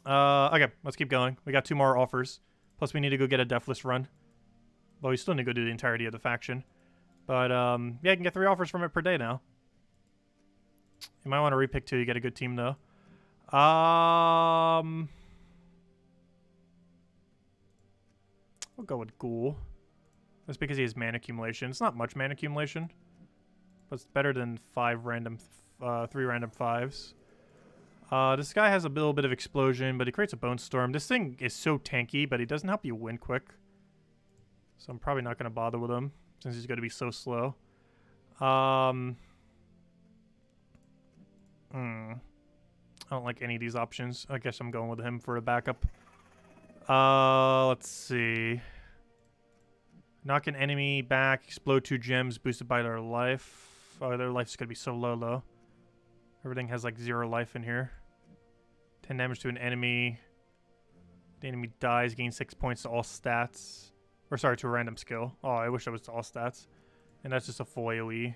Okay, let's keep going. We got 2 more offers. Plus, we need to go get a deathless run. Well, we still need to go do the entirety of the faction. But, yeah, you can get 3 offers from it per day now. You might want to repick 2 to get a good team, though. We'll go with Ghoul. That's because he has mana accumulation. It's not much mana accumulation. But it's better than 3 random 5s. This guy has a little bit of explosion, but he creates a bone storm. This thing is so tanky, but he doesn't help you win quick. So I'm probably not going to bother with him, since he's going to be so slow. I don't like any of these options. I guess I'm going with him for a backup. Let's see. Knock an enemy back, explode 2 gems, boosted by their life. Oh, their life's going to be so low, though. Everything has like 0 life in here. 10 damage to an enemy. The enemy dies, gain 6 points to all stats. Or sorry, to a random skill. Oh, I wish that was to all stats. And that's just a full AoE.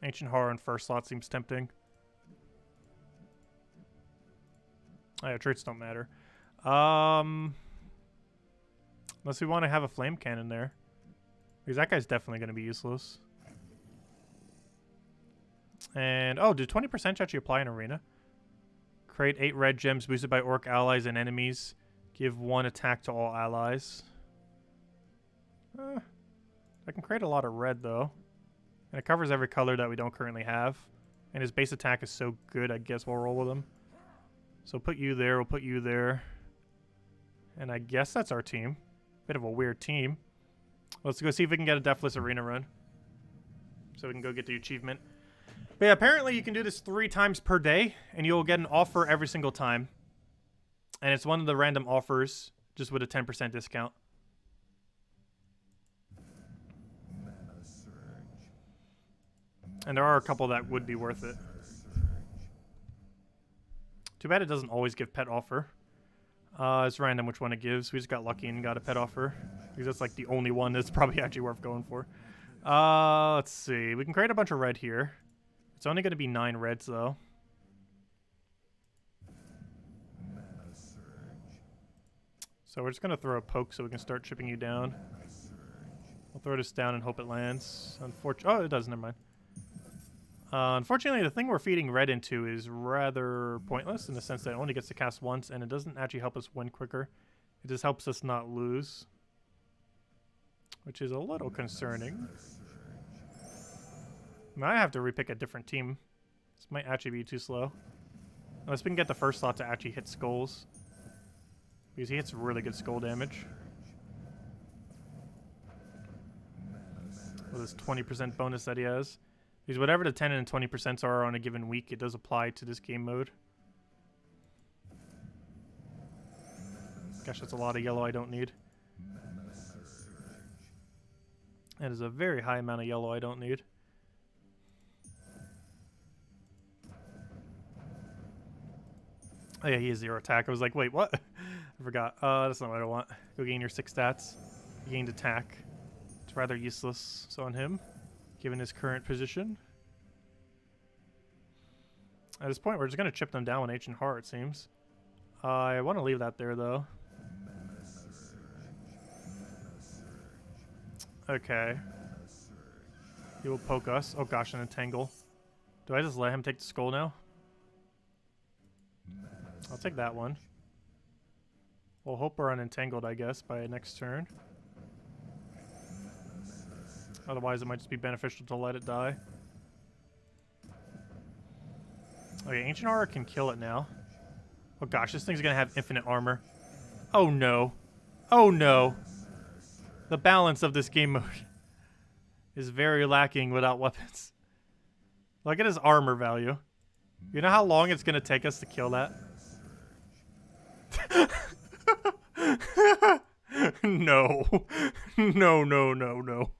Ancient Horror in first slot seems tempting. Oh yeah, traits don't matter. Unless we want to have a flame cannon there. Because that guy's definitely going to be useless. And, oh, do 20% actually apply in Arena? Create 8 red gems boosted by orc allies and enemies. Give 1 attack to all allies. I can create a lot of red, though. And it covers every color that we don't currently have. And his base attack is so good, I guess we'll roll with him. So put you there, we'll put you there. And I guess that's our team. Bit of a weird team. Let's go see if we can get a Deathless Arena run. So we can go get the achievement. But yeah, apparently you can do this 3 times per day, and you'll get an offer every single time. And it's one of the random offers, just with a 10% discount. And there are a couple that would be worth it. Too bad it doesn't always give pet offer. It's random which one it gives. We just got lucky and got a pet offer. Because that's like the only one that's probably actually worth going for. Let's see. We can create a bunch of red here. It's only going to be 9 reds though. So we're just going to throw a poke so we can start chipping you down. We'll throw this down and hope it lands. Oh, it does. Never mind. Unfortunately, the thing we're feeding red into is rather pointless in the sense that it only gets to cast once, and it doesn't actually help us win quicker. It just helps us not lose, which is a little concerning. I might have to repick a different team. This might actually be too slow. Unless we can get the first slot to actually hit skulls. Because he hits really good skull damage. With his 20% bonus that he has. Because whatever the 10 and 20% are on a given week, it does apply to this game mode. Gosh, that's a lot of yellow I don't need. That is a very high amount of yellow I don't need. Oh yeah, he has 0 attack. I was like, wait, what? I forgot. That's not what I want. Go gain your 6 stats. You gained attack. It's rather useless on him, given his current position. At this point, we're just going to chip them down with Ancient Heart, it seems. I want to leave that there, though. Okay. He will poke us. Oh gosh, an entangle. Do I just let him take the skull now? I'll take that one. We'll hope we're unentangled, I guess, by next turn. Otherwise, it might just be beneficial to let it die. Okay, Ancient Aura can kill it now. Oh gosh, this thing's gonna have infinite armor. Oh no. Oh no. The balance of this game mode is very lacking without weapons. Look at his armor value. You know how long it's gonna take us to kill that? No. No, no, no, no.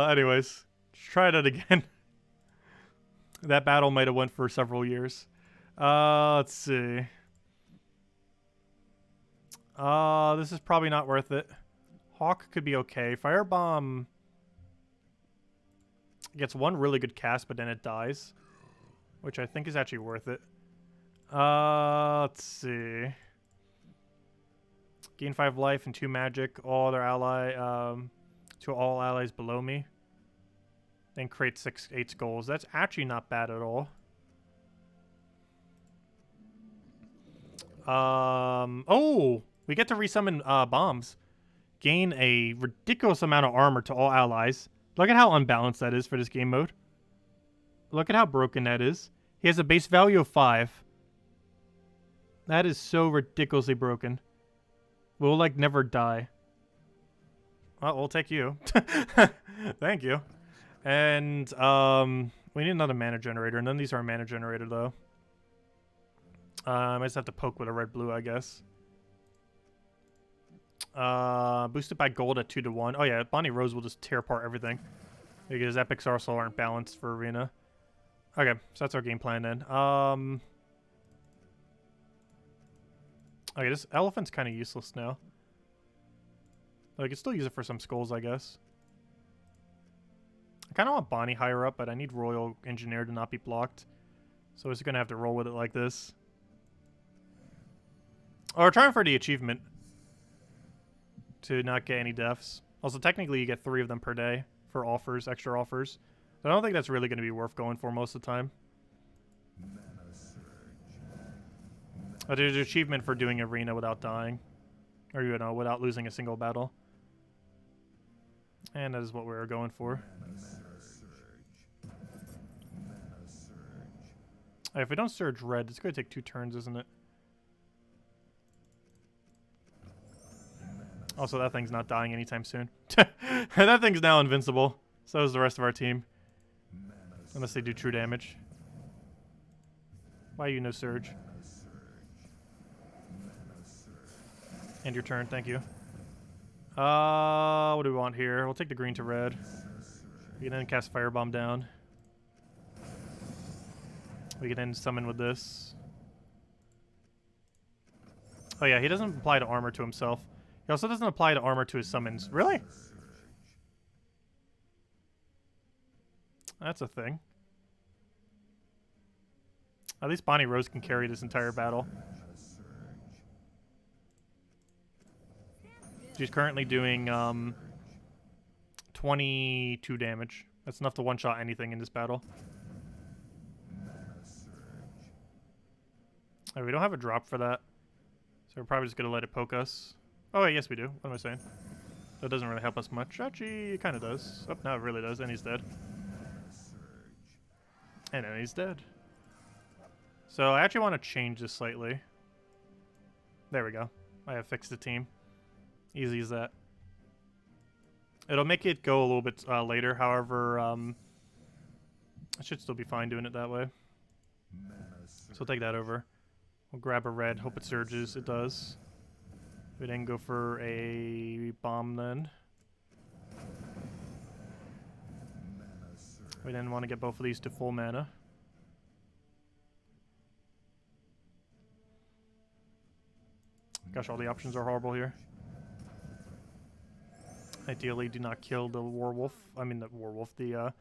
Anyways, let's try that again. That battle might have went for several years. Let's see. This is probably not worth it. Hawk could be okay. Firebomb gets one really good cast, but then it dies, which I think is actually worth it. Let's see. Gain 5 life and 2 magic. All other ally, to all allies below me. Then create 8 skulls. That's actually not bad at all. Oh, we get to resummon bombs. Gain a ridiculous amount of armor to all allies. Look at how unbalanced that is for this game mode. Look at how broken that is. He has a base value of 5. That is so ridiculously broken. We'll, like, never die. Well, we'll take you. Thank you. And, we need another mana generator. None of these are a mana generator, though. I might just have to poke with a red-blue, I guess. Boosted by gold at 2-1. Oh, yeah, Bonnie Rose will just tear apart everything. Because epics also aren't balanced for Arena. Okay, so that's our game plan, then. Okay, this elephant's kind of useless now. But I can still use it for some skulls, I guess. I kind of want Bonnie higher up, but I need Royal Engineer to not be blocked. So we're just going to have to roll with it like this. Oh, we're trying for the achievement. To not get any deaths. Also, technically, you get 3 of them per day for offers, extra offers. So I don't think that's really going to be worth going for most of the time. But there's an achievement for doing Arena without dying. Or, you know, without losing a single battle. And that is what we're going for. Right, if we don't surge red, it's going to take 2 turns, isn't it? Also, that thing's not dying anytime soon. That thing's now invincible. So is the rest of our team. Unless they do true damage. Why you no surge? End your turn, thank you. What do we want here? We'll take the green to red. We can then cast Firebomb down. We can then summon with this. Oh yeah, he doesn't apply to armor to himself. He also doesn't apply to armor to his summons. Really? That's a thing. At least Bonnie Rose can carry this entire battle. She's currently doing 22 damage. That's enough to one-shot anything in this battle. Oh, we don't have a drop for that. So we're probably just going to let it poke us. Oh, wait, yes we do. What am I saying? That doesn't really help us much. Actually, it kind of does. Oh, no, it really does. And he's dead. And then he's dead. So I actually want to change this slightly. There we go. I have fixed the team. Easy as that. It'll make it go a little bit later. However, I should still be fine doing it that way. So we'll take that over. We'll grab a red. Hope it surges. It does. We then go for a bomb then. We then want to get both of these to full mana. Gosh, all the options are horrible here. Ideally, do not kill the werewolf. I mean, the werewolf, the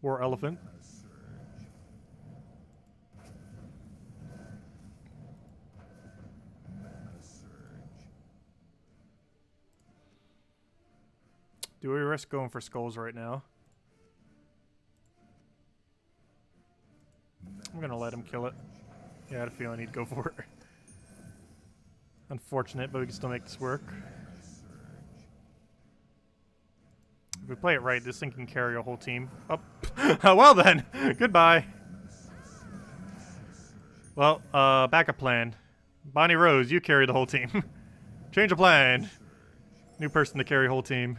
war elephant. Do we risk going for skulls right now? I'm gonna let him kill it. Yeah, I had a feeling he'd go for it. Unfortunate, but we can still make this work. we play it right, this thing can carry a whole team. Oh, well then, goodbye. Well, backup plan. Bonnie Rose, you carry the whole team. Change of plan. New person to carry whole team.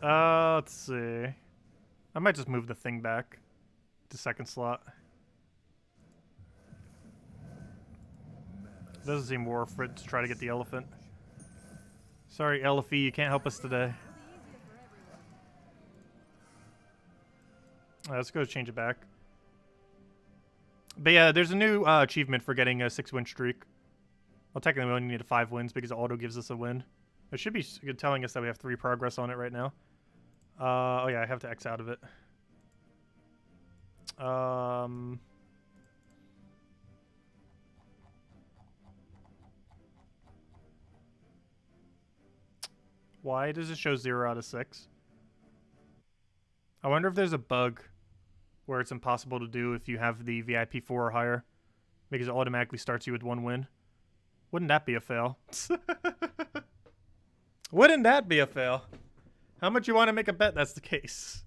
Let's see. I might just move the thing back to second slot. It doesn't seem worth it to try to get the elephant. Sorry, Elephie, you can't help us today. Let's go change it back. But yeah, there's a new achievement for getting a 6-win streak. Well, technically we only need 5 wins because auto gives us a win. It should be telling us that we have 3 progress on it right now. Oh yeah, I have to X out of it. Why does it show 0 out of 6? I wonder if there's a bug where it's impossible to do if you have the VIP 4 or higher, because it automatically starts you with 1 win. Wouldn't that be a fail? Wouldn't that be a fail? How much you want to make a bet that's the case?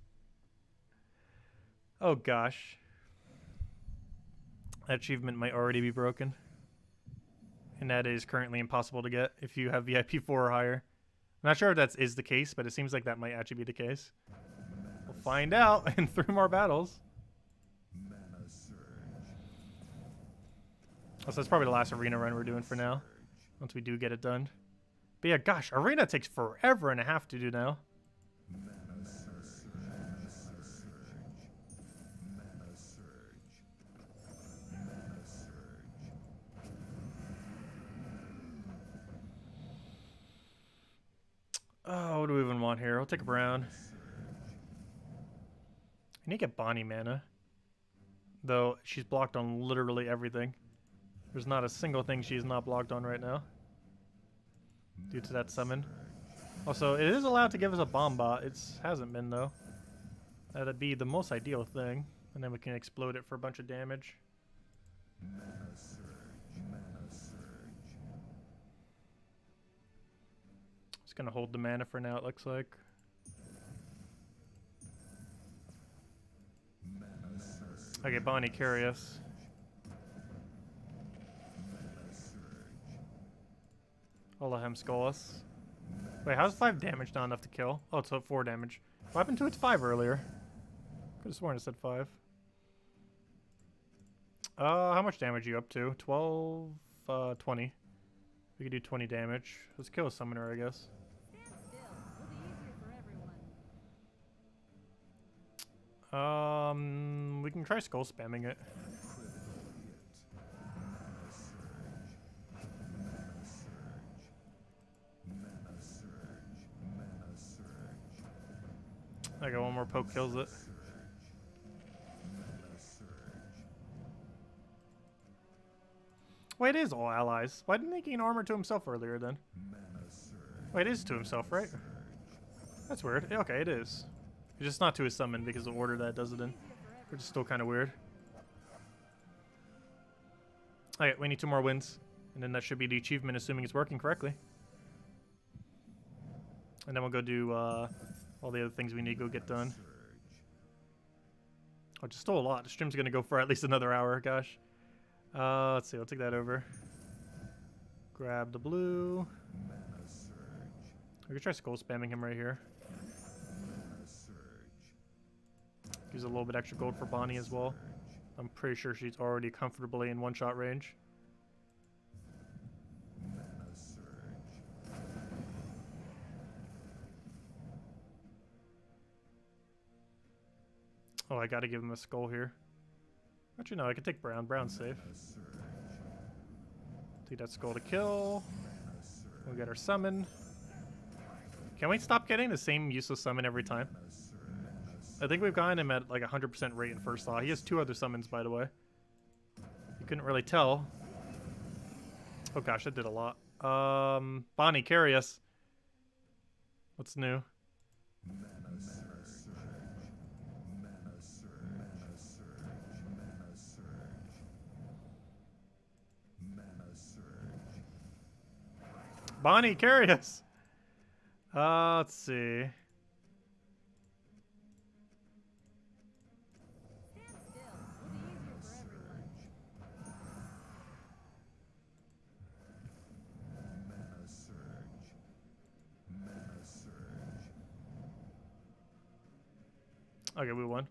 Oh gosh. That achievement might already be broken. And that is currently impossible to get if you have VIP 4 or higher. I'm not sure if that is the case, but it seems like that might actually be the case. We'll find out in 3 more battles. So that's probably the last arena run we're doing for now, once we do get it done. But yeah, gosh, arena takes forever and a half to do now. Oh, what do we even want here? I'll take a brown. I need to get Bonnie mana. Though, she's blocked on literally everything. There's not a single thing she's not blocked on right now. Due to that summon. Also, it is allowed to give us a bomb bot. It hasn't been, though. That'd be the most ideal thing. And then we can explode it for a bunch of damage. Just gonna hold the mana for now, it looks like. Okay, Bonnie, carry us. I'll let him skull us. Wait, how's 5 damage not enough to kill? Oh, it's 4 damage. What happened to its 5 earlier? Could have sworn it said 5. How much damage are you up to? 12, 20. We could do 20 damage. Let's kill a summoner, I guess. We can try skull spamming it. Okay, one more poke kills it. Wait, it is all allies. Why didn't he gain armor to himself earlier then? Wait, it is to himself, right? That's weird. Okay, it is. It's just not to his summon because of the order that it does it in. Which is still kind of weird. Okay, we need 2 more wins. And then that should be the achievement, assuming it's working correctly. And then we'll go do all the other things we need to go get done. Oh, just still a lot. The stream's going to go for at least another hour, gosh. Let's see, I'll take that over. Grab the blue. We could try skull spamming him right here. Use a little bit extra gold for Bonnie as well. I'm pretty sure she's already comfortably in 1-shot range. Oh, I gotta give him a skull here. Actually, no, I can take brown. Brown's safe. Take that skull to kill. We'll get our summon. Can we stop getting the same useless summon every time? I think we've gotten him at like 100% rate in first slot. He has 2 other summons, by the way. You couldn't really tell. Oh gosh, that did a lot. Bonnie, carry us. What's new? Bonnie, carry us. Let's see. Okay, we won.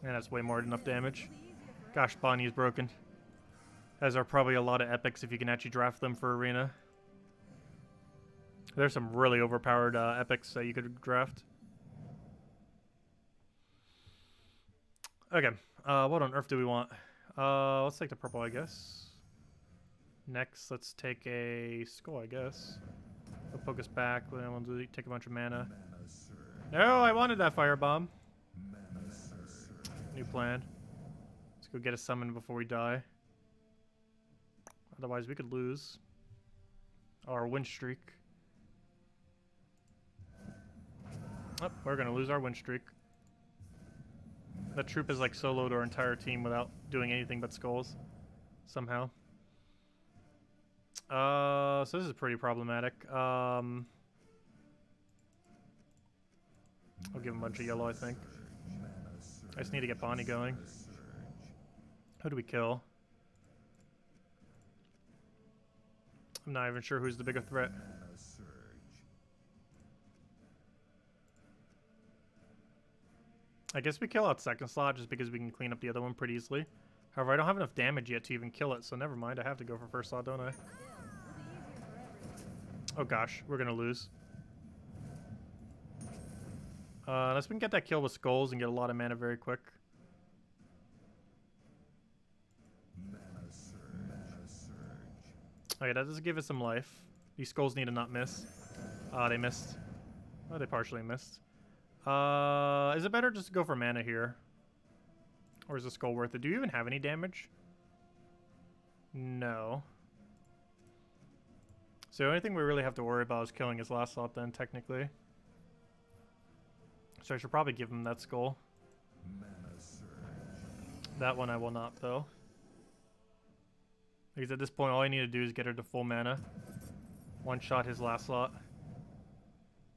And that's way more than enough damage. Gosh, Bonnie is broken. As are probably a lot of epics if you can actually draft them for Arena. There's some really overpowered epics that you could draft. Okay, what on earth do we want? Let's take the purple, I guess. Next, let's take a skull, I guess. We'll poke us back, then we'll take a bunch of mana. No, I wanted that firebomb. New plan. Let's go get a summon before we die. Otherwise, we could lose our win streak. Oh, we're gonna lose our win streak. That troop is like soloed our entire team without doing anything but skulls. Somehow. So this is pretty problematic. I'll give him a bunch of yellow, I think. I just need to get Bonnie going. Who do we kill? I'm not even sure who's the bigger threat. I guess we kill out second slot just because we can clean up the other one pretty easily. However, I don't have enough damage yet to even kill it, so never mind. I have to go for first slot, don't I? Oh gosh, we're gonna lose. Unless we can get that kill with skulls and get a lot of mana very quick. Okay, that does give us some life. These skulls need to not miss. They missed. Oh, they partially missed. Is it better just to go for mana here? Or is the skull worth it? Do you even have any damage? No. So the only thing we really have to worry about is killing his last slot then, technically. So I should probably give him that skull. That one I will not, though. Because at this point, all I need to do is get her to full mana. One shot his last slot.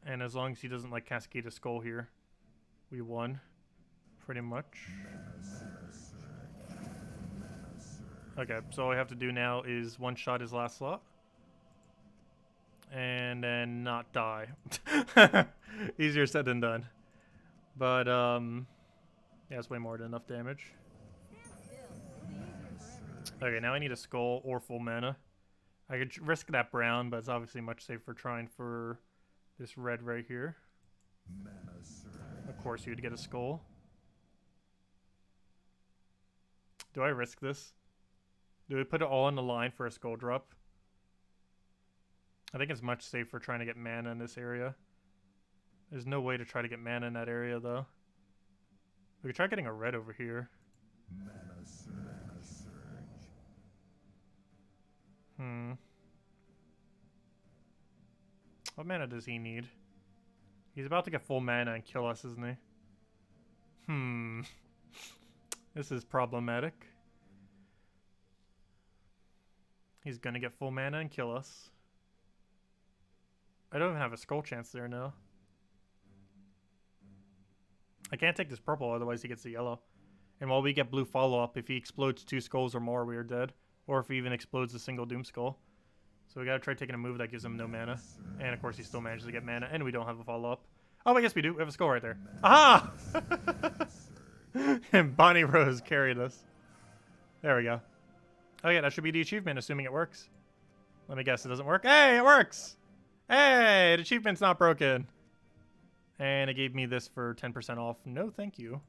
And as long as he doesn't, like, cascade a skull here, we won. Pretty much. Okay, so all I have to do now is one shot his last slot. And then not die. Easier said than done. But, yeah, it's way more than enough damage. Okay, now I need a skull or full mana. I could risk that brown, but it's obviously much safer trying for this red right here. Of course, you'd get a skull. Do I risk this? Do we put it all on the line for a skull drop? I think it's much safer trying to get mana in this area. There's no way to try to get mana in that area, though. We could try getting a red over here. What mana does he need? He's about to get full mana and kill us, isn't he? This is problematic. He's gonna get full mana and kill us. I don't even have a skull chance there now. I can't take this purple, otherwise he gets the yellow. And while we get blue follow-up, if he explodes 2 skulls or more, we are dead. Or if he even explodes a single doom skull. So we gotta try taking a move that gives him no mana. And of course he still manages to get mana, and we don't have a follow-up. Oh, I guess we do. We have a skull right there. Aha! And Bonnie Rose carried us. There we go. Oh yeah, that should be the achievement, assuming it works. Let me guess, it doesn't work. Hey, it works! Hey, the achievement's not broken. And it gave me this for 10% off. No, thank you.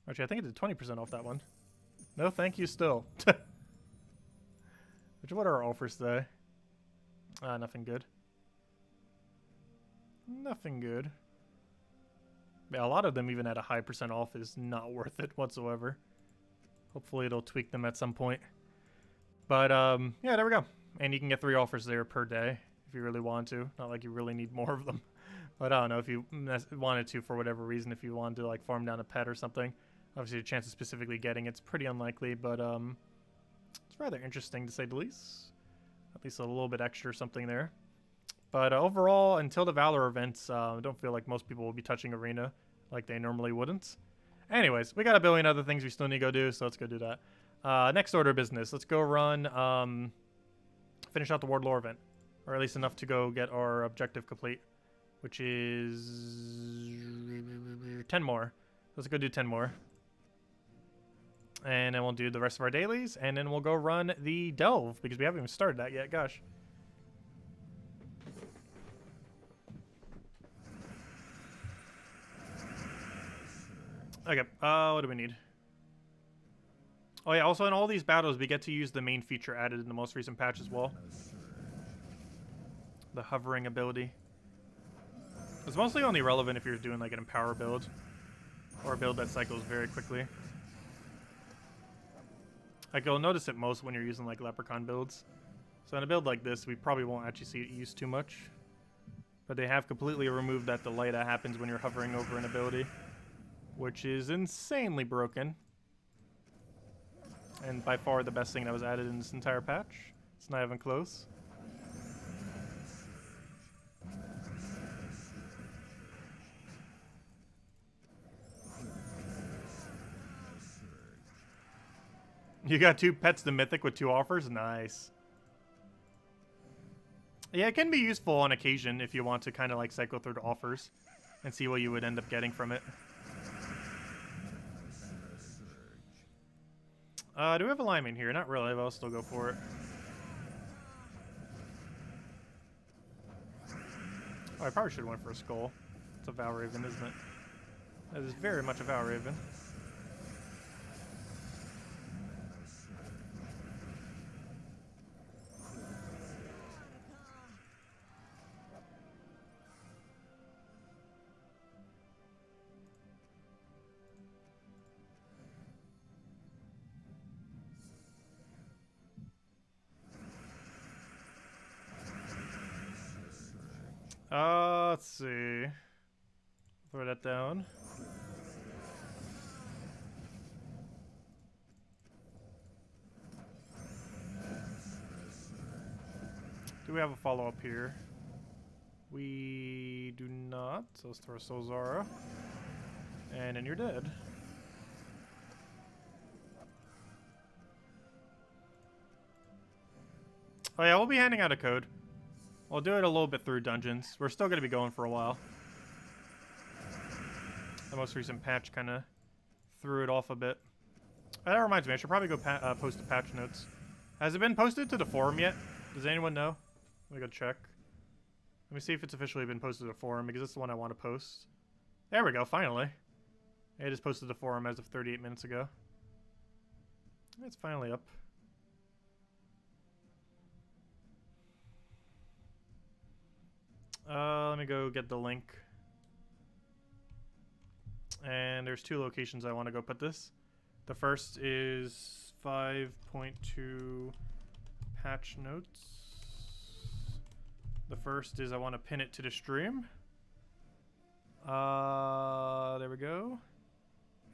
Actually, I think it did 20% off that one. No, thank you still. What are our offers today? Nothing good. Nothing good. Yeah, a lot of them, even at a high % off, is not worth it whatsoever. Hopefully it'll tweak them at some point. But, yeah, there we go. And you can get 3 offers there per day if you really want to. Not like you really need more of them. But I don't know, if you wanted to for whatever reason, if you wanted to, like, farm down a pet or something. Obviously, the chance of specifically getting it's pretty unlikely, but, rather interesting to say the least. At least a little bit extra something there. But overall, until the Valor events, I don't feel like most people will be touching Arena like they normally wouldn't. Anyways, we got a billion other things we still need to go do, so let's go do that. Next order of business. Let's go run, finish out the Ward Lore event. Or at least enough to go get our objective complete, which is 10 more. Let's go do 10 more. And then we'll do the rest of our dailies, and then we'll go run the Delve, because we haven't even started that yet, gosh. Okay, what do we need? Oh yeah, also in all these battles, we get to use the main feature added in the most recent patch as well. The hovering ability. It's mostly only relevant if you're doing like an Empower build, or a build that cycles very quickly. Like, you'll notice it most when you're using like Leprechaun builds. So in a build like this, we probably won't actually see it used too much. But they have completely removed that delay that happens when you're hovering over an ability, which is insanely broken. And by far the best thing that was added in this entire patch. It's not even close. You got 2 pets to Mythic with 2 offers? Nice. Yeah, it can be useful on occasion if you want to kind of like cycle through the offers and see what you would end up getting from it. Do we have a lineman here? Not really, but I'll still go for it. Oh, I probably should have went for a skull. It's a Valraven, isn't it? That is very much a Valraven. Let's see. Throw that down. Do we have a follow-up here? We do not. So let's throw a Solzara. And then you're dead. Oh yeah, we'll be handing out a code. We'll do it a little bit through dungeons. We're still going to be going for a while. The most recent patch kind of threw it off a bit. That reminds me, I should probably go post the patch notes. Has it been posted to the forum yet? Does anyone know? Let me go check. Let me see if it's officially been posted to the forum, because it's the one I want to post. There we go, finally. It is posted to the forum as of 38 minutes ago. It's finally up. Let me go get the link. And there's 2 locations I want to go put this. The first is 5.2 patch notes. The first is I want to pin it to the stream. There we go.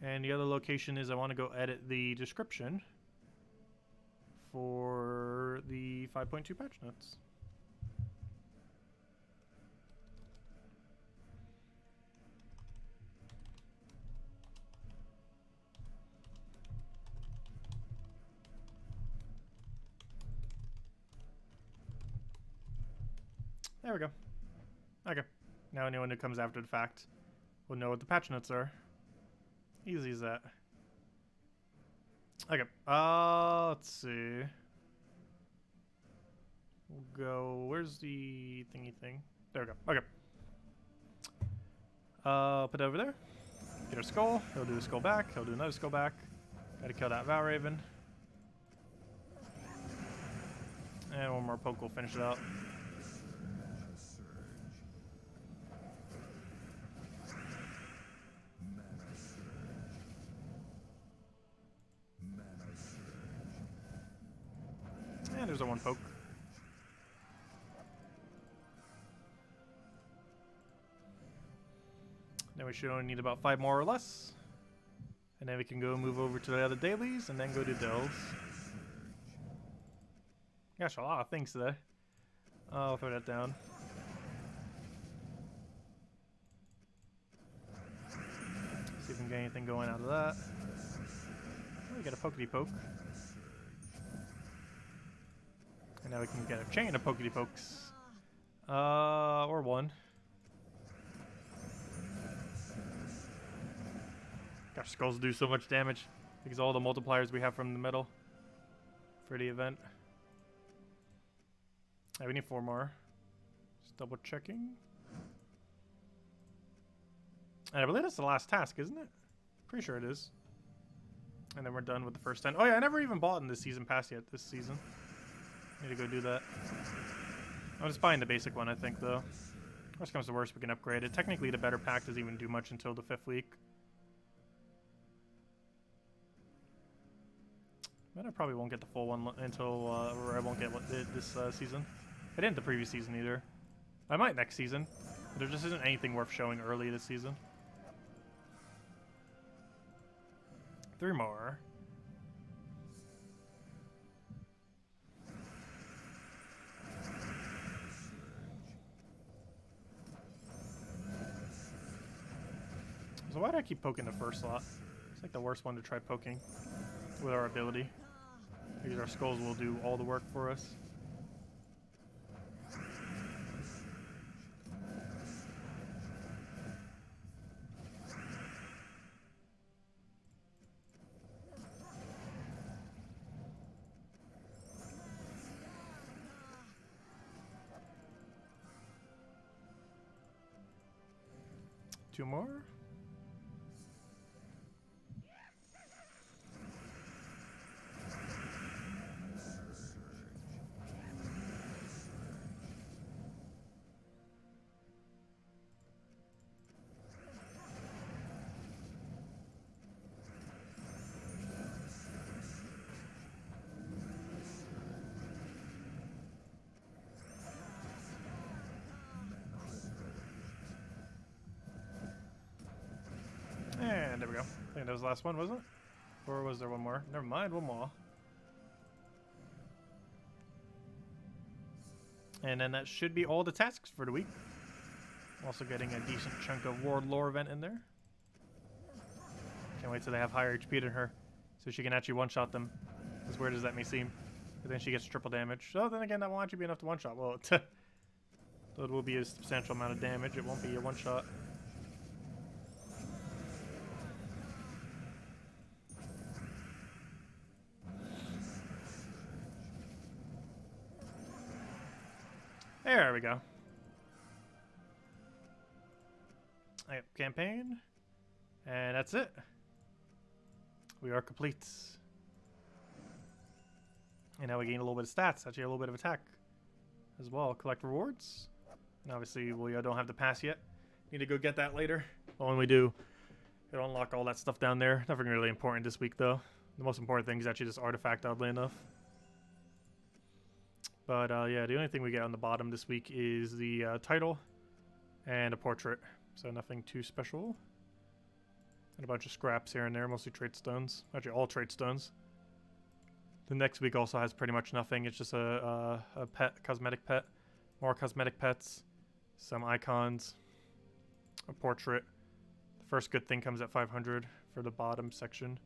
And the other location is I want to go edit the description for the 5.2 patch notes. There we go. Okay. Now anyone who comes after the fact will know what the patch notes are. Easy as that. Okay. Let's see. We'll go. Where's the thingy thing? There we go. Okay. Put it over there. Get our skull. He'll do a skull back. He'll do another skull back. Gotta kill that Valraven. And one more poke will finish it out. And there's a 1 poke. Then we should only need about 5 more or less. And then we can go move over to the other dailies and then go to delves. Gosh, a lot of things today. I'll throw that down. See if we can get anything going out of that. Oh, we got a pokety poke. And now we can get a chain of pokety pokes. Or one. Gosh, skulls do so much damage because of all the multipliers we have from the middle for the event. Yeah, we need 4 more. Just double checking. And I believe that's the last task, isn't it? Pretty sure it is. And then we're done with the first 10. Oh yeah, I never even bought in this season pass yet this season. Need to go do that. I'm just buying the basic one, I think, though. Worst comes to worst, we can upgrade it. Technically, the better pack doesn't even do much until the 5th week. But I probably won't get the full one until, or I won't get this season. I didn't the previous season either. I might next season. But there just isn't anything worth showing early this season. 3 more. So why do I keep poking the first slot? It's like the worst one to try poking with our ability. Because our skulls will do all the work for us. Two more. And there we go. I think that was the last one, wasn't it? Or was there one more? Never mind, one more. And then that should be all the tasks for the week. Also getting a decent chunk of World Lore event in there. Can't wait till they have higher HP than her, so she can actually one-shot them. As weird as that may seem. But then she gets triple damage. So then again, that won't actually be enough to one-shot. Well, though it will be a substantial amount of damage, it won't be a one-shot. There we go. Yep, campaign. And that's it. We are complete. And now we gain a little bit of stats, actually a little bit of attack as well. Collect rewards. And obviously we don't have the pass yet. Need to go get that later. But when we do, it'll unlock all that stuff down there. Nothing really important this week though. The most important thing is actually this artifact, oddly enough. But yeah, the only thing we get on the bottom this week is the title and a portrait. So nothing too special. And a bunch of scraps here and there, mostly trait stones. Actually, all trait stones. The next week also has pretty much nothing. It's just a pet, cosmetic pet. More cosmetic pets. Some icons. A portrait. The first good thing comes at 500 for the bottom section.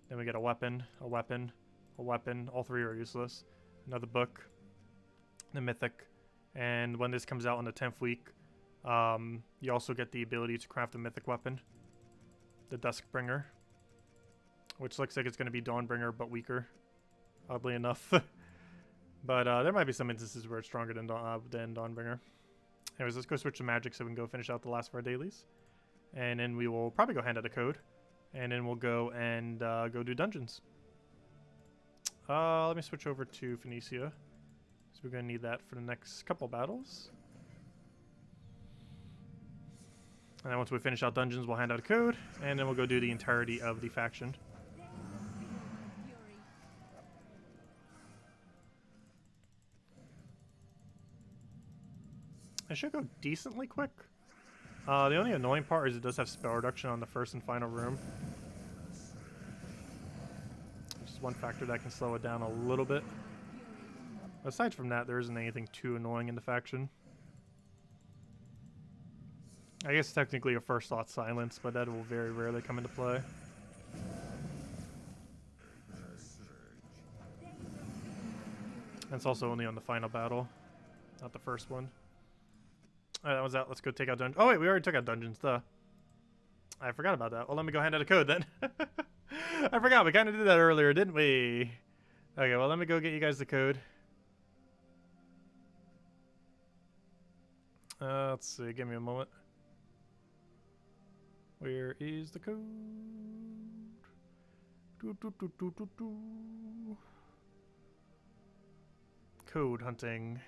Then we get a weapon, a weapon, a weapon. All 3 are useless. Another book. The mythic, and when this comes out on the 10th week, you also get the ability to craft a mythic weapon, the Duskbringer, which looks like it's going to be Dawnbringer but weaker, oddly enough. But there might be some instances where it's stronger than Dawnbringer. Anyways, let's go switch to magic so we can go finish out the last of our dailies, and then we will probably go hand out a code, and then we'll go and go do dungeons. Let me switch over to Phoenicia. So we're going to need that for the next couple battles. And then once we finish out dungeons, we'll hand out a code, and then we'll go do the entirety of the faction. It should go decently quick. The only annoying part is it does have spell reduction on the first and final room. Which is one factor that can slow it down a little bit. Aside from that, there isn't anything too annoying in the faction. I guess technically a first thought silence, but that will very rarely come into play. And it's also only on the final battle, not the first one. Alright, that was out. Let's go take out dungeons. Oh wait, we already took out dungeons, duh. I forgot about that. Well, let me go hand out a code then. I forgot, we kind of did that earlier, didn't we? Okay, well, let me go get you guys the code. Let's see, give me a moment. Where is the code? Code hunting.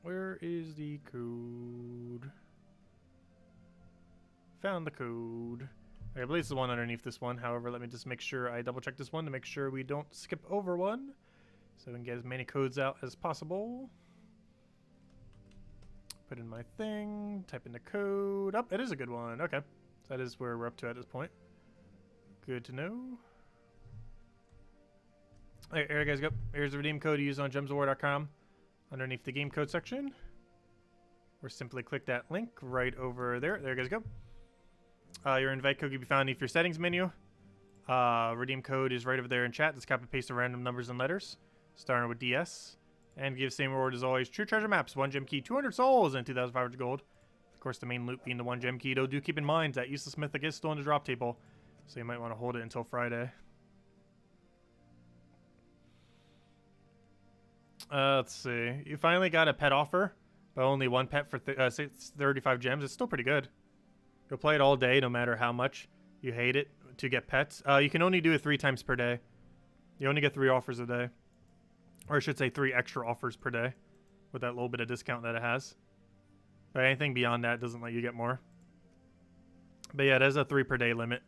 Where is the code? Found the code. Okay, I believe it's the one underneath this one. However, let me just make sure I double check this one to make sure we don't skip over one. So we can get as many codes out as possible. Put in my thing, type in the code. Oh, it is a good one. Okay. So that is where we're up to at this point. Good to know. Alright, here you guys go. Here's the redeem code to use on gemsawar.com underneath the game code section. Or simply click that link right over there. There you guys go. Your invite code can be found underneath your settings menu. Redeem code is right over there in chat. Just copy paste the random numbers and letters, starting with DS. And give the same reward as always. True treasure maps, 1 gem key, 200 souls, and 2,500 gold. Of course, the main loot being the 1 gem key. Though do keep in mind that useless mythic is still on the drop table, so you might want to hold it until Friday. Let's see. You finally got a pet offer, but only 1 pet for 35 gems. It's still pretty good. You'll play it all day, no matter how much you hate it, to get pets. You can only do it 3 times per day. You only get 3 offers a day. Or I should say 3 extra offers per day with that little bit of discount that it has. But anything beyond that doesn't let you get more. But yeah, there's a 3 per day limit.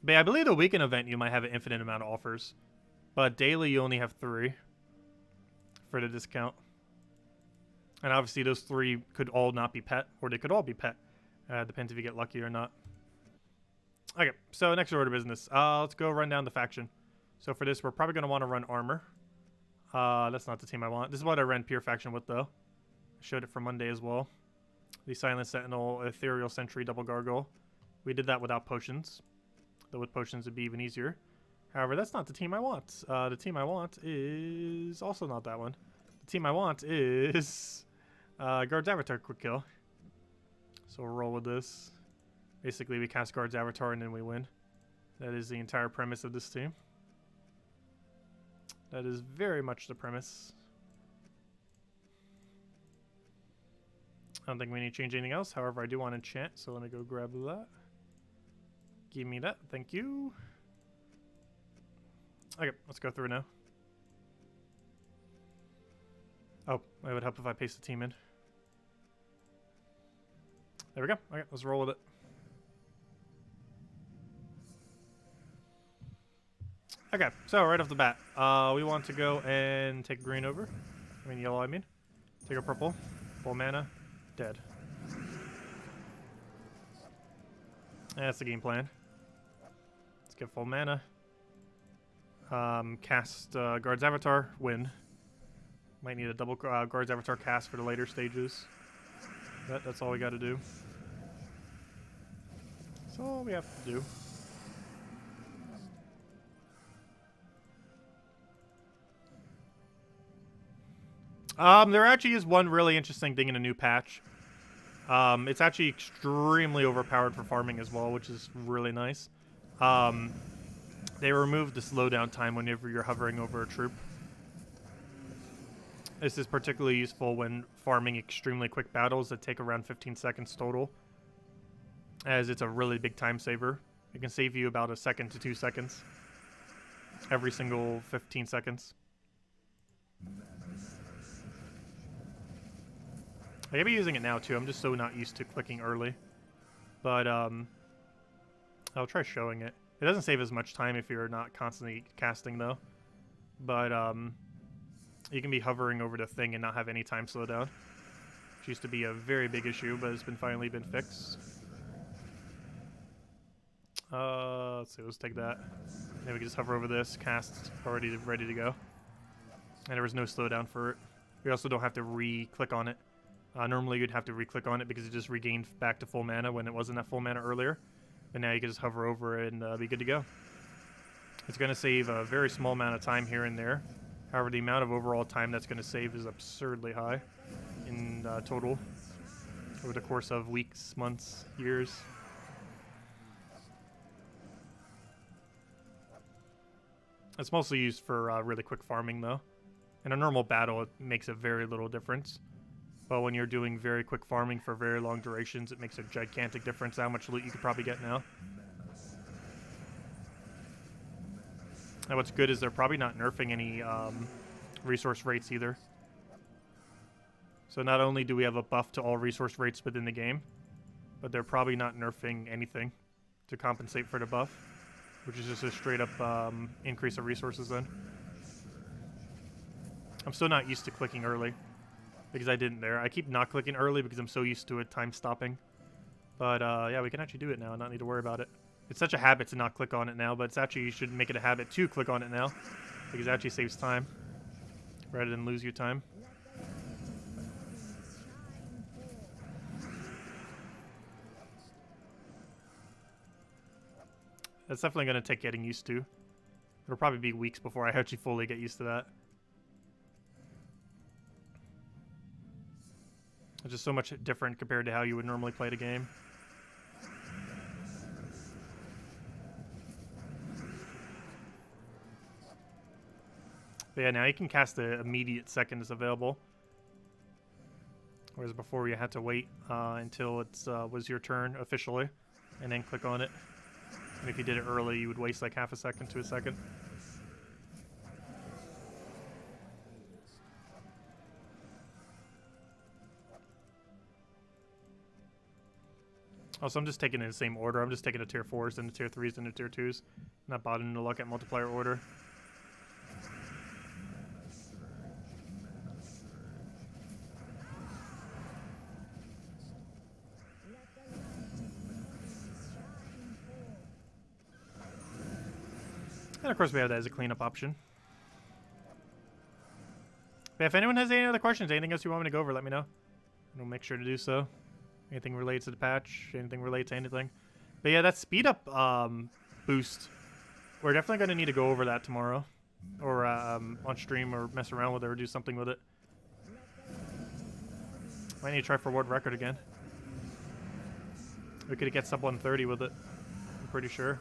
But yeah, I believe the weekend event you might have an infinite amount of offers. But daily you only have 3 for the discount. And obviously those 3 could all not be pet, or they could all be pet. Depends if you get lucky or not. Okay, so next order of business. Let's go run down the faction. So for this, we're probably going to want to run armor. That's not the team I want. This is what I ran pure faction with, though. I showed it for Monday as well. The Silent Sentinel, Ethereal Sentry, Double Gargoyle. We did that without potions. Though with potions it'd be even easier. However, that's not the team I want. The team I want is also not that one. The team I want is Guard's Avatar Quick Kill. So we'll roll with this. Basically, we cast Guard's Avatar and then we win. That is the entire premise of this team. That is very much the premise. I don't think we need to change anything else. However, I do want enchant, so let me go grab that. Give me that. Thank you. Okay, let's go through now. Oh, it would help if I paste the team in. There we go. Okay, let's roll with it. Okay, so right off the bat, we want to go and take green over. I mean yellow, I mean. Take a purple. Full mana. Dead. That's the game plan. Let's get full mana. Cast Guard's Avatar. Win. Might need a double Guard's Avatar cast for the later stages. That's all we got to do. That's all we have to do. There actually is one really interesting thing in a new patch. It's actually extremely overpowered for farming as well, which is really nice. They removed the slowdown time whenever you're hovering over a troop. This is particularly useful when farming extremely quick battles that take around 15 seconds total, as it's a really big time saver. It can save you about 1 second to 2 seconds every single 15 seconds. I could be using it now too. I'm just so not used to clicking early. But I'll try showing it. It doesn't save as much time if you're not constantly casting though. But you can be hovering over the thing and not have any time slowdown. Which used to be a very big issue, but it's finally been fixed. Let's see, let's take that. Then we can just hover over this, cast already ready to go. And there was no slowdown for it. We also don't have to re-click on it. Normally you'd have to re-click on it because it just regained back to full mana when it wasn't at full mana earlier. But now you can just hover over it and be good to go. It's going to save a very small amount of time here and there. However, the amount of overall time that's going to save is absurdly high in total over the course of weeks, months, years. It's mostly used for really quick farming, though. In a normal battle, it makes a very little difference. But when you're doing very quick farming for very long durations, it makes a gigantic difference how much loot you could probably get now. And what's good is they're probably not nerfing any resource rates either. So not only do we have a buff to all resource rates within the game, but they're probably not nerfing anything to compensate for the buff, which is just a straight up increase of resources then. I'm still not used to clicking early because I didn't there. I keep not clicking early because I'm so used to it time stopping. But yeah, we can actually do it now and not need to worry about it. It's such a habit to not click on it now, but it's actually, you should make it a habit to click on it now because it actually saves time rather than lose your time. That's definitely going to take getting used to. It'll probably be weeks before I actually fully get used to that. It's just so much different compared to how you would normally play the game. But yeah, now you can cast the immediate second it's available. Whereas before you had to wait until it was your turn officially and then click on it. And if you did it early, you would waste like half a second to a second. Also, I'm just taking it in the same order. I'm just taking the tier 4s and the tier 3s and the tier 2s. Not bothering to look at multiplier order. And of course we have that as a cleanup option. But if anyone has any other questions, anything else you want me to go over, let me know. And we'll make sure to do so. Anything related to the patch, anything related to anything. But yeah, that speed up boost, we're definitely going to need to go over that tomorrow. Or on stream, or mess around with it, or do something with it. Might need to try for world record again. We could get sub 130 with it, I'm pretty sure.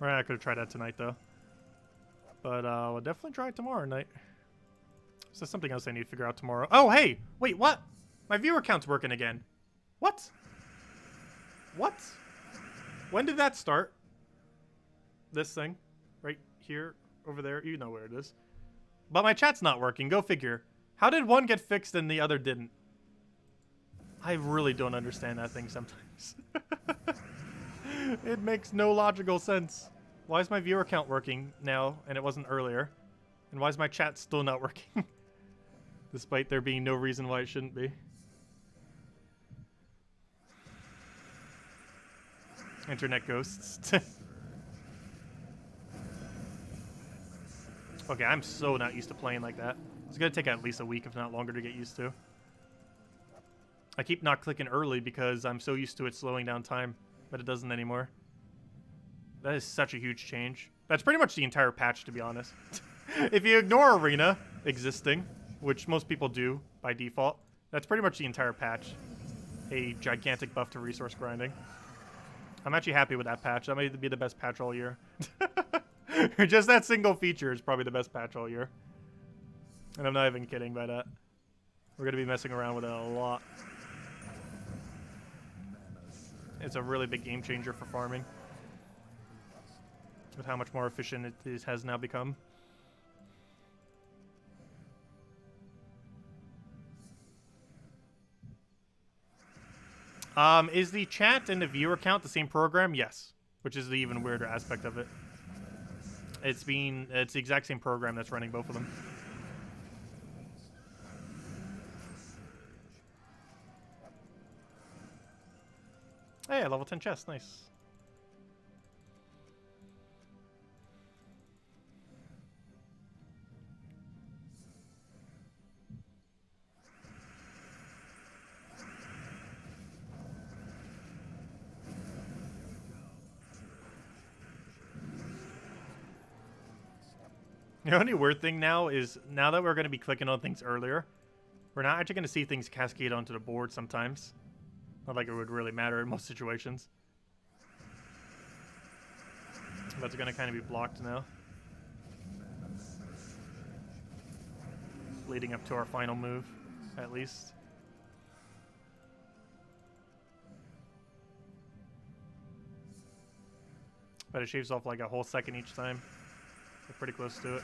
Right, I could have tried that tonight, though. But we'll definitely try it tomorrow night. So there's something else I need to figure out tomorrow. Oh, hey! Wait, what? My viewer count's working again. What? What? When did that start? This thing. Right here, over there. You know where it is. But my chat's not working. Go figure. How did one get fixed and the other didn't? I really don't understand that thing sometimes. It makes no logical sense. Why is my viewer count working now and it wasn't earlier? And why is my chat still not working? Despite there being no reason why it shouldn't be. Internet ghosts. Okay, I'm so not used to playing like that. It's gonna take at least a week, if not longer, to get used to. I keep not clicking early because I'm so used to it slowing down time, but it doesn't anymore. That is such a huge change. That's pretty much the entire patch, to be honest. If you ignore Arena existing, which most people do by default, that's pretty much the entire patch. A gigantic buff to resource grinding. I'm actually happy with that patch. That might be the best patch all year. Just that single feature is probably the best patch all year. And I'm not even kidding by that. We're going to be messing around with it a lot. It's a really big game changer for farming. With how much more efficient it has now become. Is the chat and the viewer count the same program? Yes. Which is the even weirder aspect of it. It's the exact same program that's running both of them. Hey, level 10 chest, nice. The only weird thing now is, now that we're going to be clicking on things earlier, we're not actually going to see things cascade onto the board sometimes. Not like it would really matter in most situations. But it's going to kind of be blocked now. Leading up to our final move, at least. But it shaves off like a whole second each time. We're pretty close to it.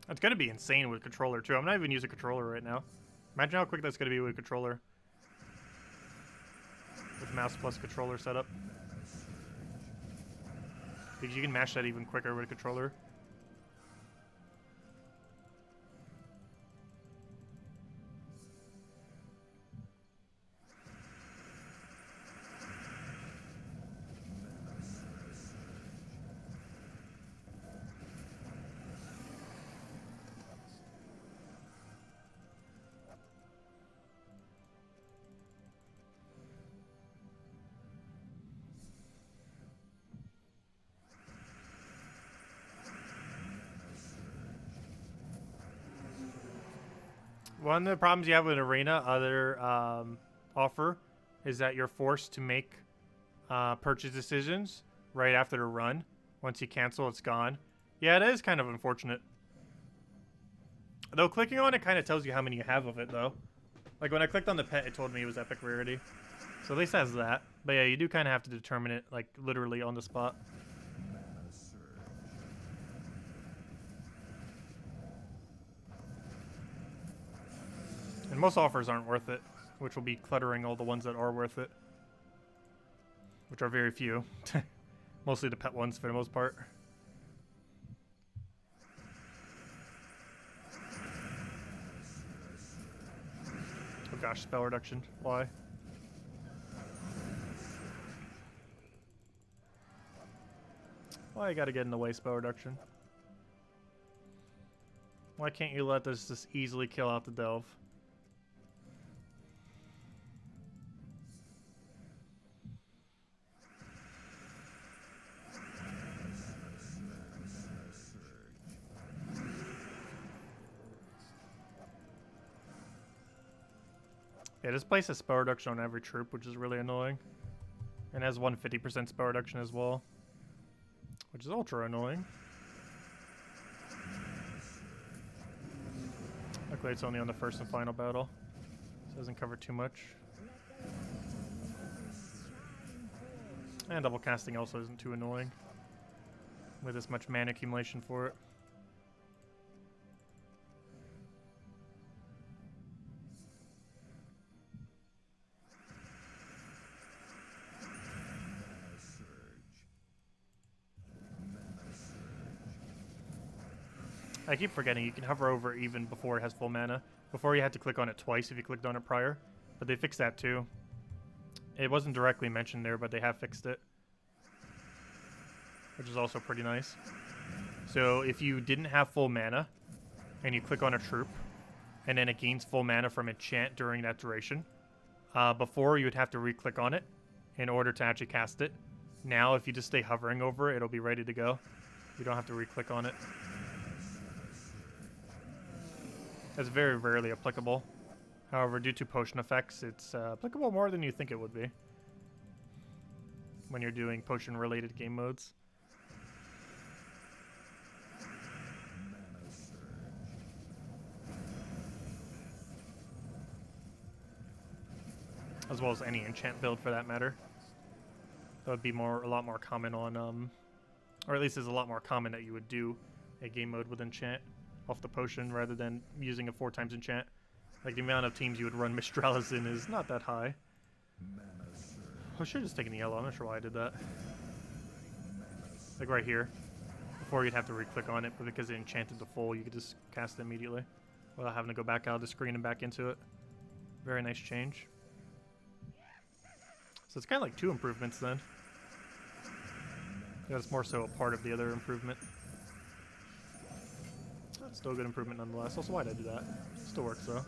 It's gonna be insane with controller too. I'm not even using controller right now. Imagine how quick that's gonna be with controller. With mouse plus controller setup. Because you can mash that even quicker with a controller. One of the problems you have with Arena, other offer, is that you're forced to make purchase decisions right after the run. Once you cancel, it's gone. Yeah, it is kind of unfortunate. Though clicking on it kind of tells you how many you have of it, though. Like when I clicked on the pet, it told me it was epic rarity. So at least it has that. But yeah, you do kind of have to determine it, like, literally on the spot. And most offers aren't worth it, which will be cluttering all the ones that are worth it. Which are very few. Mostly the pet ones for the most part. Oh gosh, spell reduction. Why? Why you gotta get in the way, spell reduction? Why can't you let this just easily kill out the delve? Yeah, this place has spell reduction on every troop, which is really annoying. And has 150% spell reduction as well, which is ultra annoying. Luckily, it's only on the first and final battle, so it doesn't cover too much. And double casting also isn't too annoying with this much mana accumulation for it. I keep forgetting you can hover over even before it has full mana. Before you had to click on it twice if you clicked on it prior, but they fixed that too. It wasn't directly mentioned there, but they have fixed it, which is also pretty nice. So if you didn't have full mana and you click on a troop and then it gains full mana from enchant during that duration, before you would have to re-click on it in order to actually cast it. Now if you just stay hovering over it, it'll be ready to go. You don't have to re-click on it. It's very rarely applicable. However, due to potion effects, it's applicable more than you think it would be when you're doing potion-related game modes. As well as any enchant build for that matter. That would be a lot more common on, or at least is a lot more common that you would do a game mode with enchant off the potion rather than using a 4x enchant. Like the amount of teams you would run Mistralis in is not that high. I should have just taken the yellow. I'm not sure why I did that. Like right here. Before you'd have to re-click on it, but because it enchanted to full, you could just cast it immediately without having to go back out of the screen and back into it. Very nice change. So it's kind of like 2 improvements then. Yeah, it's more so a part of the other improvement. That's still a good improvement nonetheless. Also, why'd I do that? Still works though.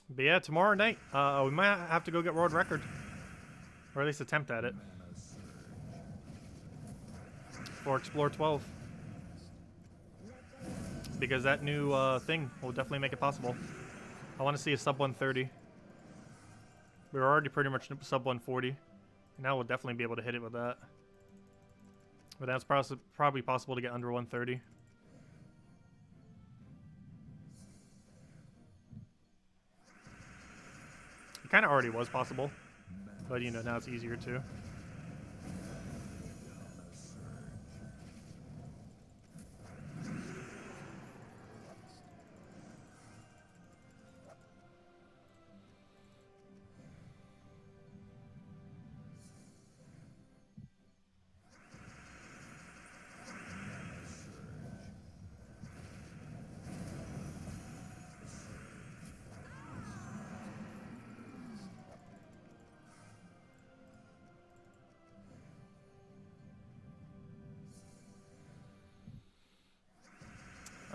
But yeah, tomorrow night, we might have to go get world record. Or at least attempt at it. For Explore 12. Because that new thing will definitely make it possible. I want to see a sub 130. We were already pretty much sub 140. Now we'll definitely be able to hit it with that. But that's probably possible to get under 130. It kind of already was possible. But, you know, now it's easier too.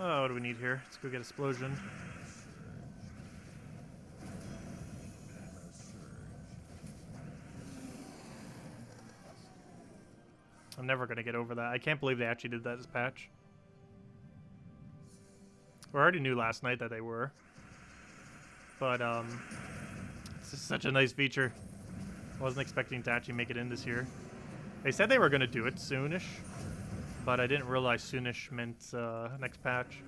Oh, what do we need here? Let's go get Explosion. I'm never going to get over that. I can't believe they actually did that as patch. We already knew last night that they were. But, it's just such a nice feature. I wasn't expecting to actually make it in this year. They said they were going to do it soonish. But I didn't realize soonish meant next patch.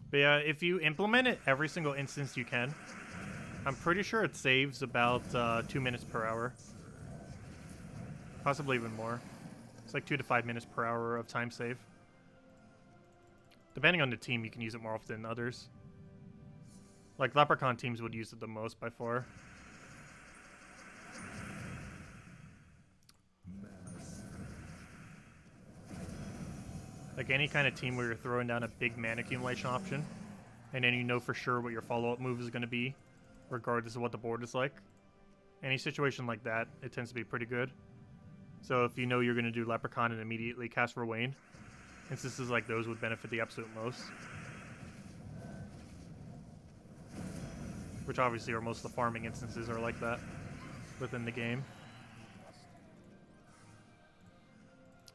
But yeah, if you implement it every single instance you can, I'm pretty sure it saves about 2 minutes per hour. Possibly even more. It's like 2 to 5 minutes per hour of time save. Depending on the team, you can use it more often than others. Like, Leprechaun teams would use it the most by far. Like any kind of team where you're throwing down a big mana accumulation option, and then you know for sure what your follow-up move is going to be, regardless of what the board is like. Any situation like that, it tends to be pretty good. So if you know you're going to do Leprechaun and immediately cast Rowain, instances like those would benefit the absolute most. Which obviously are most of the farming instances are like that within the game.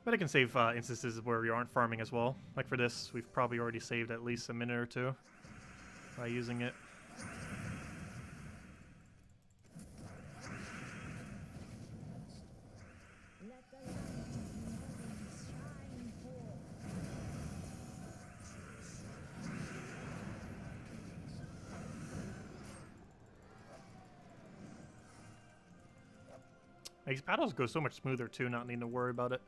But it can save instances where you aren't farming as well. Like for this, we've probably already saved at least a minute or 2 by using it. Makes battles go so much smoother too, not needing to worry about it.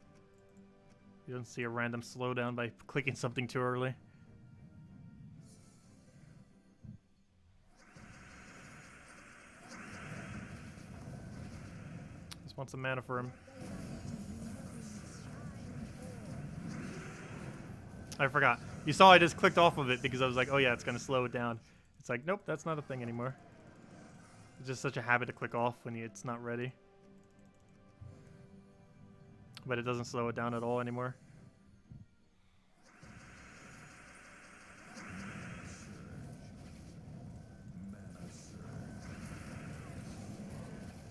You don't see a random slowdown by clicking something too early. Just want some mana for him. I forgot. You saw I just clicked off of it because I was like, oh yeah, it's going to slow it down. It's like, nope, that's not a thing anymore. It's just such a habit to click off when it's not ready. But it doesn't slow it down at all anymore.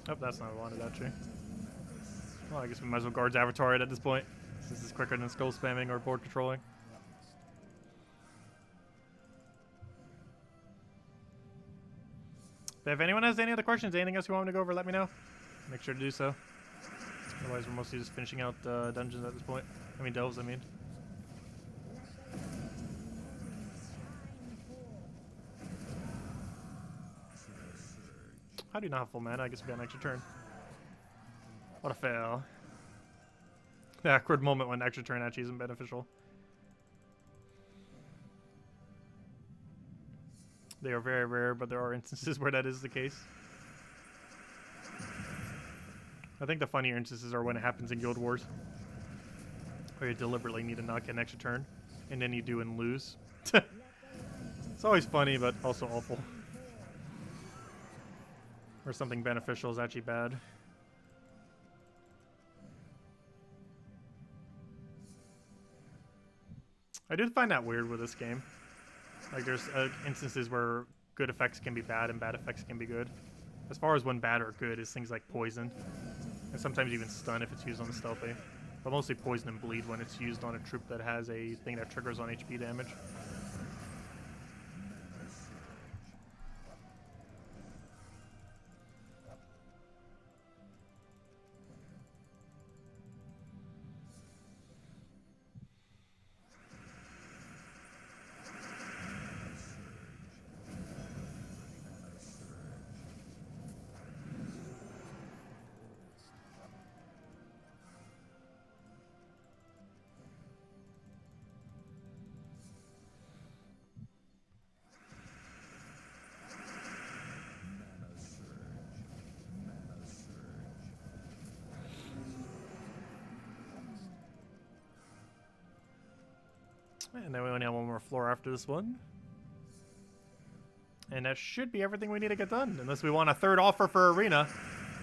Oh, that's not what I wanted, actually. Well, I guess we might as well guards Avatar it at this point, since it's quicker than skull spamming or board controlling. But if anyone has any other questions, anything else you want me to go over, let me know. Make sure to do so. Otherwise, we're mostly just finishing out dungeons at this point. I mean, delves, I mean. How do you not have full mana? I guess we got an extra turn. What a fail. The awkward moment when extra turn actually isn't beneficial. They are very rare, but there are instances where that is the case. I think the funnier instances are when it happens in Guild Wars, where you deliberately need to not get an extra turn, and then you do and lose. It's always funny, but also awful. Where something beneficial is actually bad. I did find that weird with this game. Like, there's instances where good effects can be bad and bad effects can be good. As far as when bad or good is things like poison. And sometimes even stun if it's used on the stealthy. But mostly poison and bleed when it's used on a troop that has a thing that triggers on HP damage. And then we only have one more floor after this one. And that should be everything we need to get done. Unless we want a third offer for Arena.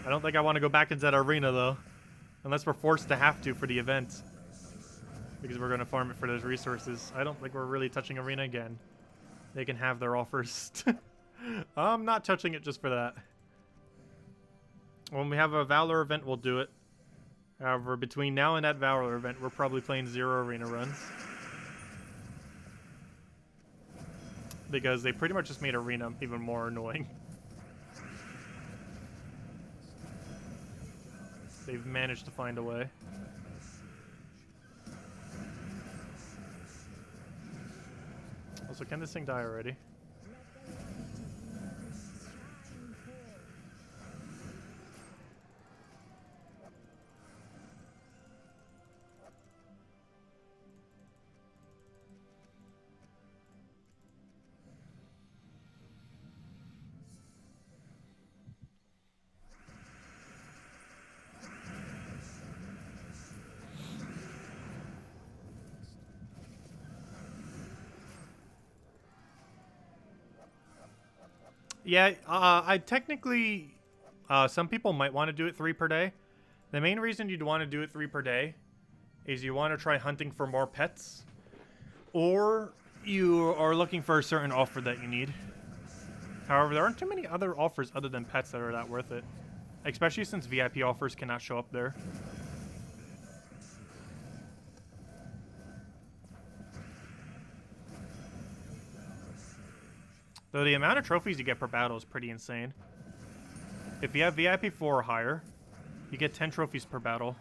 I don't think I want to go back into that Arena, though. Unless we're forced to have to for the event. Because we're going to farm it for those resources. I don't think we're really touching Arena again. They can have their offers. I'm not touching it just for that. When we have a Valor event, we'll do it. However, between now and that Valor event, we're probably playing 0 Arena runs. Because they pretty much just made Arena even more annoying. They've managed to find a way. Also, can this thing die already? Yeah, I technically, some people might want to do it 3 per day. The main reason you'd want to do it 3 per day is you want to try hunting for more pets, or you are looking for a certain offer that you need. However, there aren't too many other offers other than pets that are that worth it, especially since VIP offers cannot show up there. Though the amount of trophies you get per battle is pretty insane. If you have VIP 4 or higher, you get 10 trophies per battle.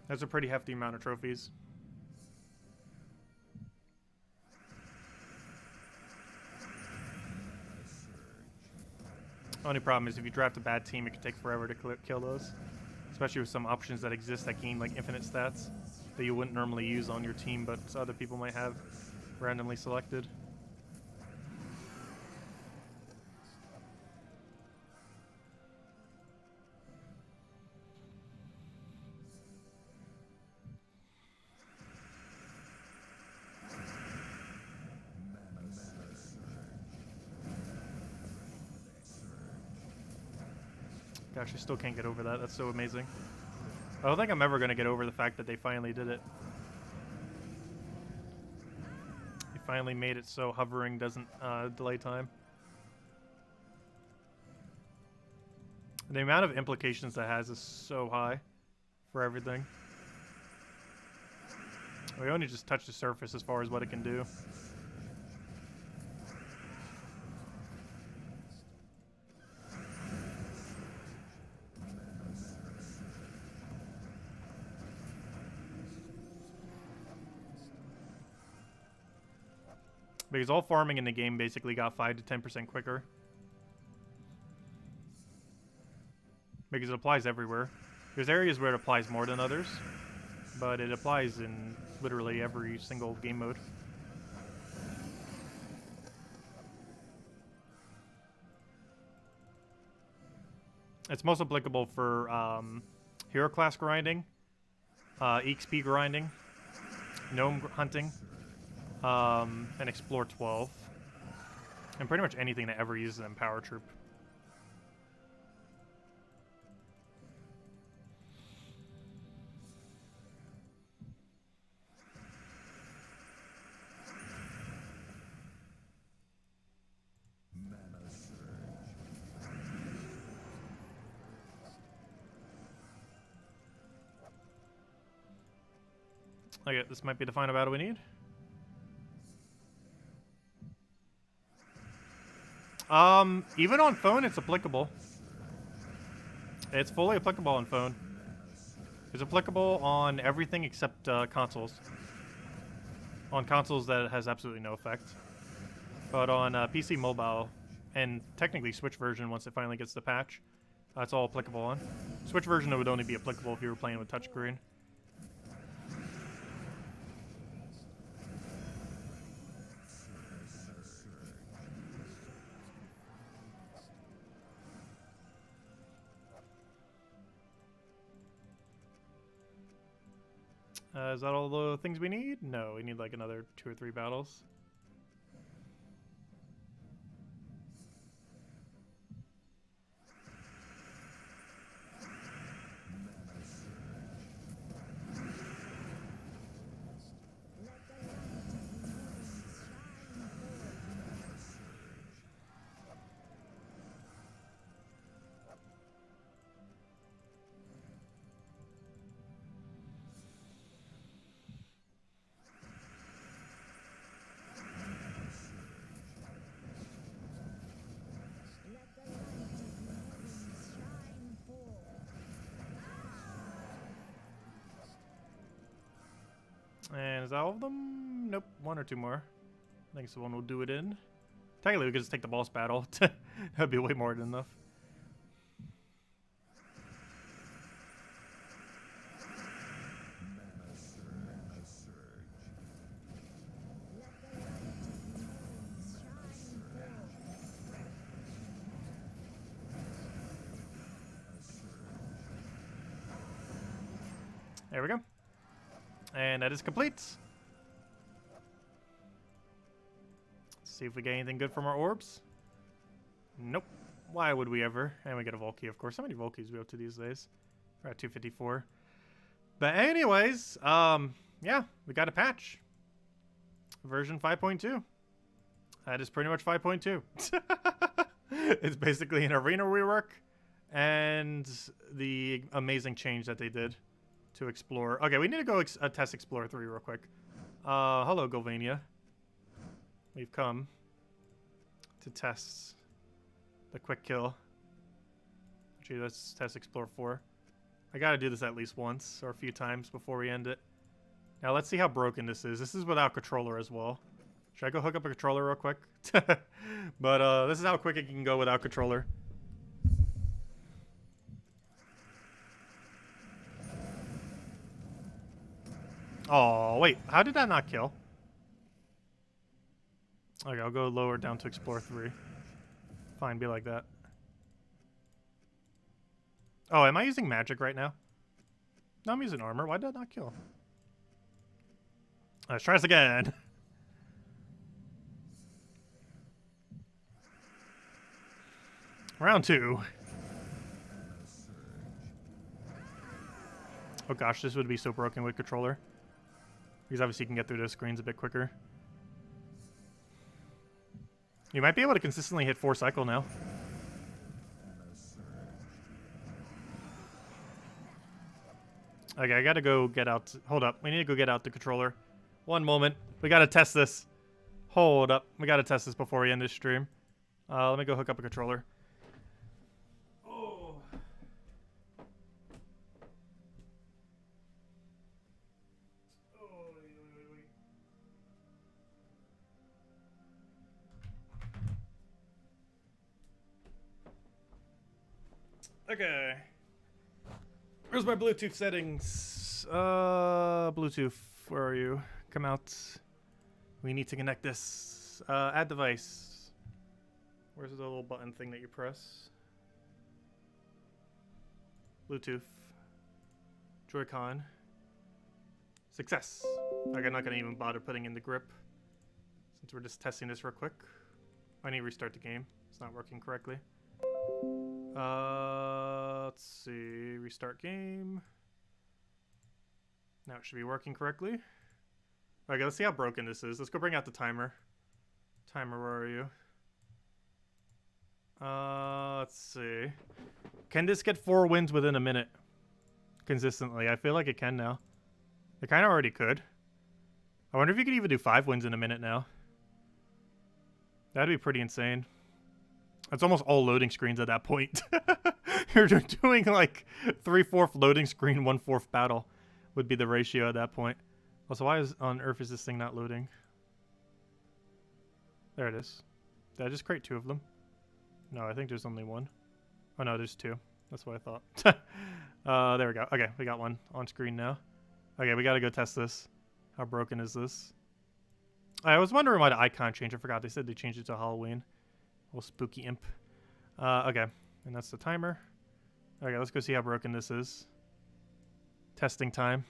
That's a pretty hefty amount of trophies. Only problem is if you draft a bad team, it can take forever to kill those. Especially with some options that exist that gain like infinite stats that you wouldn't normally use on your team, but other people might have randomly selected. Gosh, I still can't get over that. That's so amazing. I don't think I'm ever going to get over the fact that they finally did it. They finally made it so hovering doesn't delay time. The amount of implications that has is so high for everything. We only just touched the surface as far as what it can do. Because all farming in the game basically got 5 to 10% quicker. Because it applies everywhere. There's areas where it applies more than others, but it applies in literally every single game mode. It's most applicable for hero class grinding, EXP grinding, gnome hunting, and Explore 12, and pretty much anything that ever uses an Empower Troop. Okay, this might be the final battle we need. Even on phone, it's applicable. It's fully applicable on phone. It's applicable on everything except consoles. On consoles, that has absolutely no effect. But on PC mobile, and technically Switch version, once it finally gets the patch, that's all applicable on. Switch version, it would only be applicable if you were playing with touchscreen. Is that all the things we need? No, we need like another 2 or 3 battles. And is that all of them? Nope, 1 or 2 more. I think someone will do it in. Technically, we could just take the boss battle. That'd be way more than enough. There we go. And that is complete. Let's see if we get anything good from our orbs. Nope. Why would we ever? And we get a Volkey, of course. How many Volkeys we up to these days? We're at 254. But anyways, yeah, we got a patch. Version 5.2. That is pretty much 5.2. It's basically an arena rework and the amazing change that they did to explore. Okay, we need to go test Explorer 3 real quick. Hello, Golvania. We've come to test the quick kill. Actually, let's test Explorer 4. I gotta do this at least once or a few times before we end it. Now, let's see how broken this is. This is without controller as well. Should I go hook up a controller real quick? But this is how quick it can go without controller. Oh, wait. How did that not kill? Okay, I'll go lower down to Explorer 3. Fine, be like that. Oh, am I using magic right now? No, I'm using armor. Why did that not kill? Let's try this again. Round 2. Oh gosh, this would be so broken with controller. Because obviously you can get through those screens a bit quicker. You might be able to consistently hit 4 cycle now. Okay, I gotta go get out. Hold up. We need to go get out the controller. One moment. We gotta test this. Hold up. We gotta test this before we end this stream. Let me go hook up a controller. Oh. Okay. Where's my Bluetooth settings? Bluetooth, where are you? Come out. We need to connect this. Add device. Where's the little button thing that you press? Bluetooth. Joy-Con. Success. Okay, I'm not gonna even bother putting in the grip since we're just testing this real quick. I need to restart the game. It's not working correctly. Let's see. Restart game. Now it should be working correctly. Okay, let's see how broken this is. Let's go bring out the timer. Timer, where are you? Let's see. Can this get 4 wins within a minute? Consistently. I feel like it can now. It kind of already could. I wonder if you could even do 5 wins in a minute now. That'd be pretty insane. That's almost all loading screens at that point. You're doing like 3/4 loading screen, 1/4 battle would be the ratio at that point. Also, why on earth is this thing not loading? There it is. Did I just create 2 of them? No, I think there's only 1. Oh no, there's 2. That's what I thought. There we go. Okay, we got 1 on screen now. Okay, we gotta go test this. How broken is this? I was wondering why the icon changed. I forgot. They said they changed it to Halloween. Little spooky imp. Okay, and that's the timer. Okay, let's go see how broken this is. Testing time.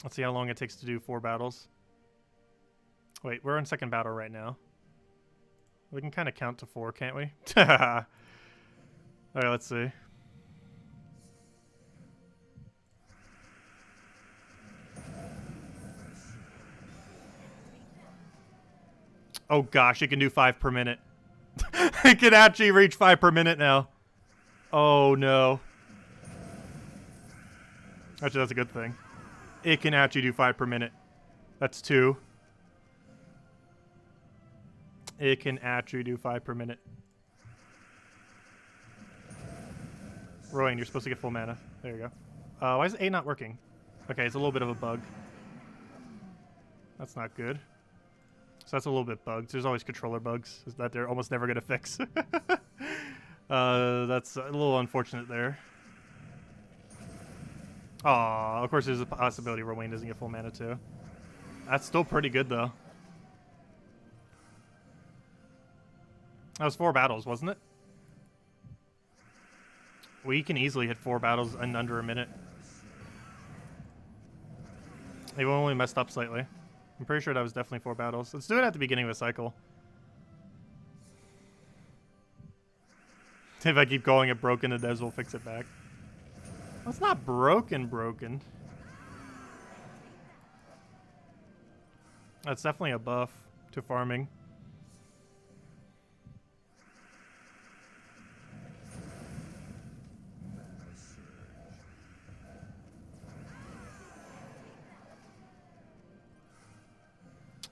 Let's see how long it takes to do 4 battles. Wait, we're in second battle right now. We can kind of count to 4, can't we? Alright, let's see. Oh gosh, it can do 5 per minute. It can actually reach 5 per minute now. Oh no. Actually, that's a good thing. It can actually do 5 per minute. That's 2. It can actually do 5 per minute. Rowan, you're supposed to get full mana. There you go. Why is A not working? Okay, it's a little bit of a bug. That's not good. So that's a little bit bugged. There's always controller bugs that they're almost never going to fix. That's a little unfortunate there. Aw, of course there's a possibility Rowan doesn't get full mana too. That's still pretty good though. That was 4 battles, wasn't it? We can easily hit 4 battles in under a minute. They only messed up slightly. I'm pretty sure that was definitely 4 battles. Let's do it at the beginning of the cycle. If I keep calling it broken, the devs will fix it back. Well, it's not broken. That's definitely a buff to farming.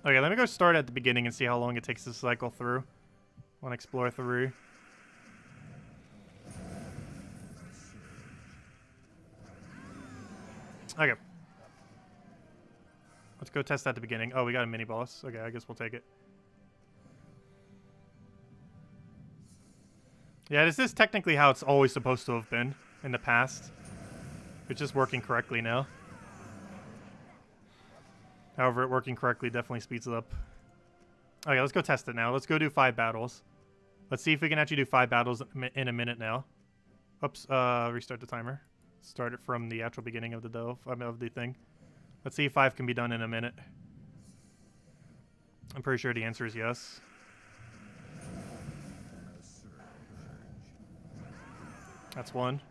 Okay, let me go start at the beginning and see how long it takes to cycle through. Want to explore through. Okay. Let's go test at the beginning. Oh, we got a mini boss. Okay, I guess we'll take it. Yeah, this is technically how it's always supposed to have been in the past. It's just working correctly now. However, it working correctly definitely speeds it up. Okay, let's go test it now. Let's go do 5 battles. Let's see if we can actually do 5 battles in a minute now. Oops, restart the timer. Start it from the actual beginning of the thing. Let's see if 5 can be done in a minute. I'm pretty sure the answer is yes. That's 1.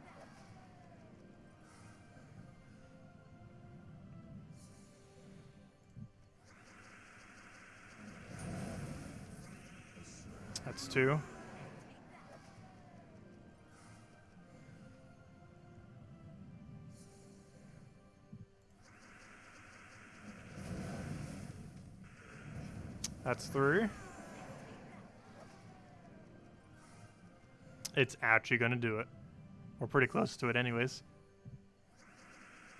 That's 2. That's 3. It's actually gonna do it. We're pretty close to it anyways.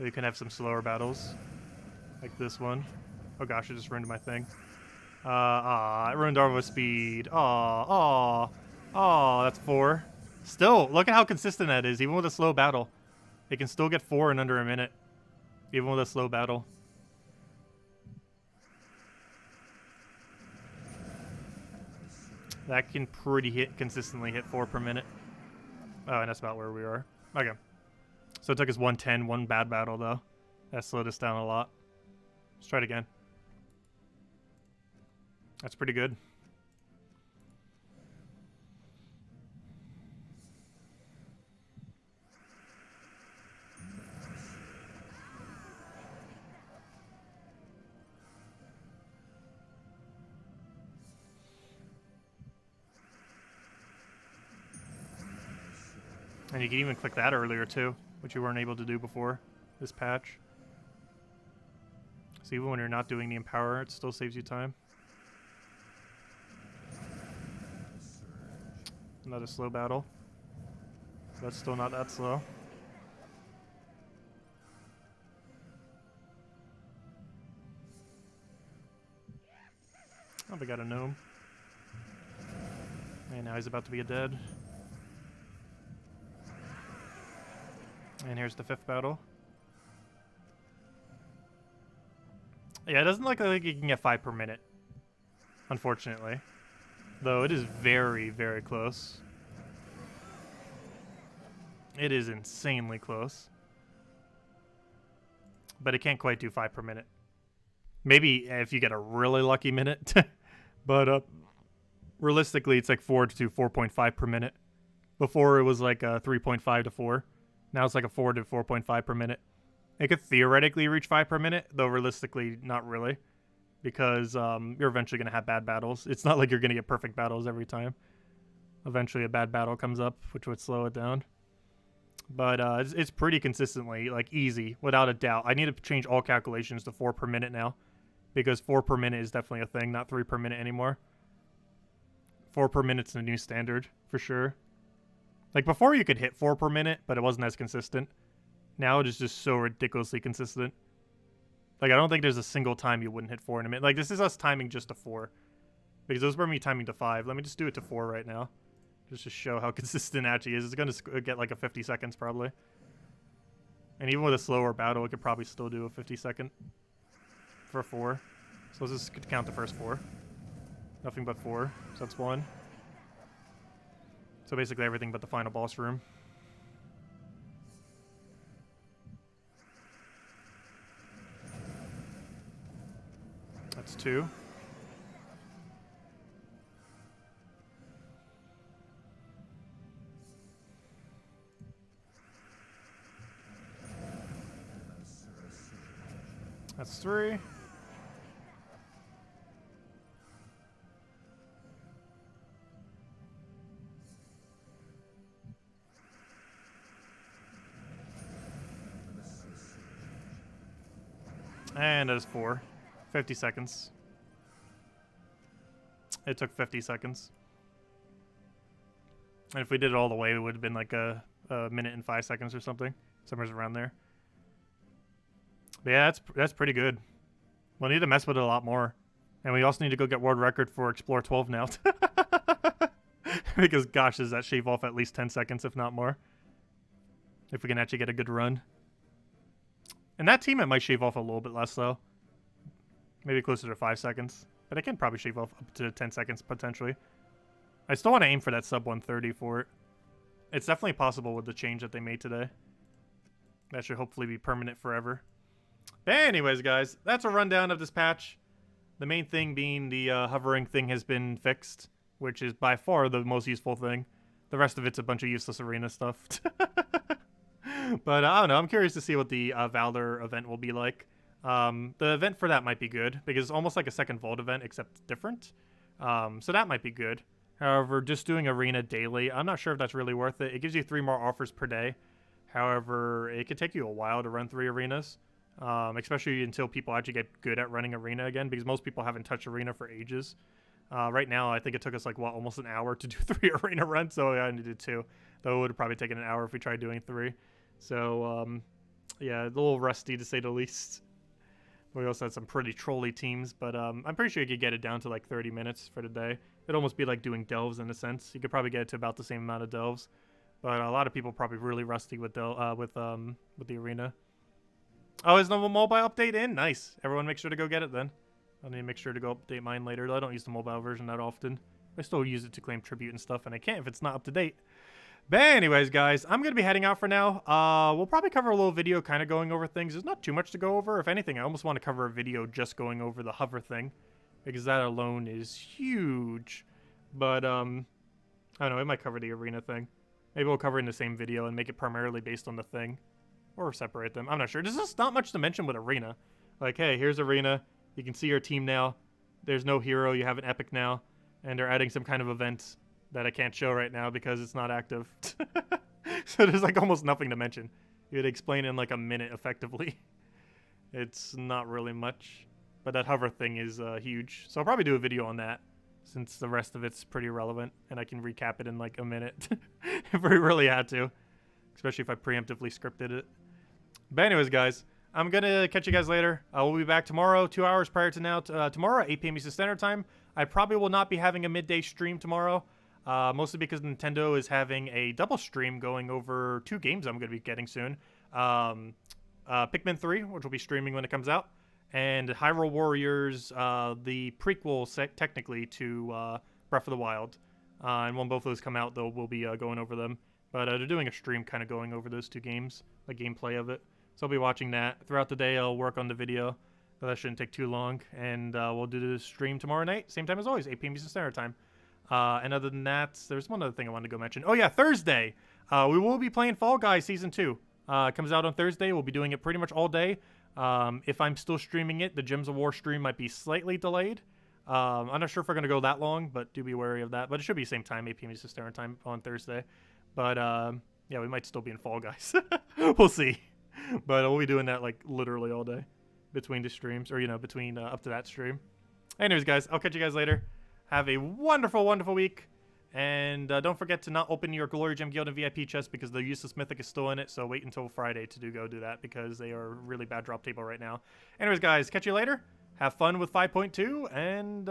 We can have some slower battles. Like this one. Oh gosh, it just ruined my thing. It ruined our speed. That's 4. Still, look at how consistent that is. Even with a slow battle, it can still get 4 in under a minute. Even with a slow battle. That can consistently hit 4 per minute. Oh, and that's about where we are. Okay. So it took us 110, one bad battle though. That slowed us down a lot. Let's try it again. That's pretty good. And you can even click that earlier too, which you weren't able to do before this patch. So even when you're not doing the Empower, it still saves you time. Another slow battle. But still not that slow. Oh, we got a gnome. And now he's about to be a dead. And here's the 5th battle. Yeah, it doesn't look like you can get 5 per minute, unfortunately. Though it is very, very close. It is insanely close. But it can't quite do 5 per minute. Maybe if you get a really lucky minute. But realistically, it's like 4 to 4.5 per minute. Before it was like 3.5 to 4. Now it's like a 4 to 4.5 per minute. It could theoretically reach 5 per minute, though realistically, not really. Because you're eventually going to have bad battles. It's not like you're going to get perfect battles every time. Eventually a bad battle comes up, which would slow it down. But it's pretty consistently, like, easy, without a doubt. I need to change all calculations to 4 per minute now. Because 4 per minute is definitely a thing, not 3 per minute anymore. 4 per minute's the new standard, for sure. Like, before you could hit 4 per minute, but it wasn't as consistent. Now it is just so ridiculously consistent. Like, I don't think there's a single time you wouldn't hit 4 in a minute. Like, this is us timing just to 4. Because it was for me timing to 5. Let me just do it to 4 right now. Just to show how consistent it actually is. It's going to get like a 50 seconds, probably. And even with a slower battle, it could probably still do a 50 second for 4. So let's just count the first 4. Nothing but 4. So that's 1. So basically everything but the final boss room. That's 2. That's 3. And that is 4. 50 seconds. It took 50 seconds. And if we did it all the way, it would have been like a minute and 5 seconds or something. Somewhere around there. But yeah, that's pretty good. We'll need to mess with it a lot more. And we also need to go get world record for Explore 12 now. Because gosh, does that shave off at least 10 seconds, if not more. If we can actually get a good run. And that team, it might shave off a little bit less, though. Maybe closer to 5 seconds. But it can probably shave off up to 10 seconds, potentially. I still want to aim for that sub 130 for it. It's definitely possible with the change that they made today. That should hopefully be permanent forever. But anyways, guys, that's a rundown of this patch. The main thing being the hovering thing has been fixed, which is by far the most useful thing. The rest of it's a bunch of useless arena stuff. But I don't know. I'm curious to see what the Valor event will be like. The event for that might be good, because it's almost like a second Vault event, except different. So that might be good. However, just doing arena daily, I'm not sure if that's really worth it. It gives you 3 more offers per day. However, it could take you a while to run 3 arenas. Especially until people actually get good at running arena again, because most people haven't touched arena for ages. Right now, I think it took us like, what, almost an hour to do 3 arena runs, so I only did 2. Though it would have probably taken an hour if we tried doing 3. So, yeah, a little rusty to say the least. We also had some pretty trolly teams, but I'm pretty sure you could get it down to like 30 minutes for the day. It'd almost be like doing delves in a sense. You could probably get it to about the same amount of delves. But a lot of people probably really rusty with the arena. Oh, is no mobile update in? Nice. Everyone make sure to go get it then. I need to make sure to go update mine later. I don't use the mobile version that often. I still use it to claim tribute and stuff, and I can't if it's not up to date. But anyways, guys, I'm going to be heading out for now. We'll probably cover a little video kind of going over things. There's not too much to go over. If anything, I almost want to cover a video just going over the hover thing, because that alone is huge. But, I don't know, we might cover the arena thing. Maybe we'll cover it in the same video and make it primarily based on the thing. Or separate them. I'm not sure. There's just not much to mention with arena. Like, hey, here's arena. You can see your team now. There's no hero. You have an epic now. And they're adding some kind of event that I can't show right now because it's not active. So there's like almost nothing to mention. You would explain in like a minute effectively. It's not really much. But that hover thing is huge. So I'll probably do a video on that, since the rest of it's pretty relevant. And I can recap it in like a minute. If we really had to. Especially if I preemptively scripted it. But anyways, guys, I'm going to catch you guys later. We'll be back tomorrow, 2 hours prior to now. Tomorrow at 8 p.m. Eastern Standard Time. I probably will not be having a midday stream tomorrow. Mostly because Nintendo is having a double stream going over 2 games I'm going to be getting soon. Pikmin 3, which will be streaming when it comes out. And Hyrule Warriors, the prequel technically to Breath of the Wild. And when both of those come out, though, we'll be going over them. But they're doing a stream kind of going over those 2 games, the gameplay of it. So I'll be watching that. Throughout the day, I'll work on the video. So that shouldn't take too long. And we'll do the stream tomorrow night. Same time as always, 8 p.m. Eastern Standard Time. And other than that, there's one other thing I wanted to go mention. Oh, yeah, Thursday. We will be playing Fall Guys Season 2. It comes out on Thursday. We'll be doing it pretty much all day. If I'm still streaming it, the Gems of War stream might be slightly delayed. I'm not sure if we're going to go that long, but do be wary of that. But it should be the same time, 8 p.m. Eastern Standard Time on Thursday. But, yeah, we might still be in Fall Guys. We'll see. But we'll be doing that, like, literally all day between the streams. Or, you know, between up to that stream. Anyways, guys, I'll catch you guys later. Have a wonderful, wonderful week. And don't forget to not open your Glory Gem Guild and VIP chest because the useless mythic is still in it. So wait until Friday to go do that because they are really bad drop table right now. Anyways, guys, catch you later. Have fun with 5.2 and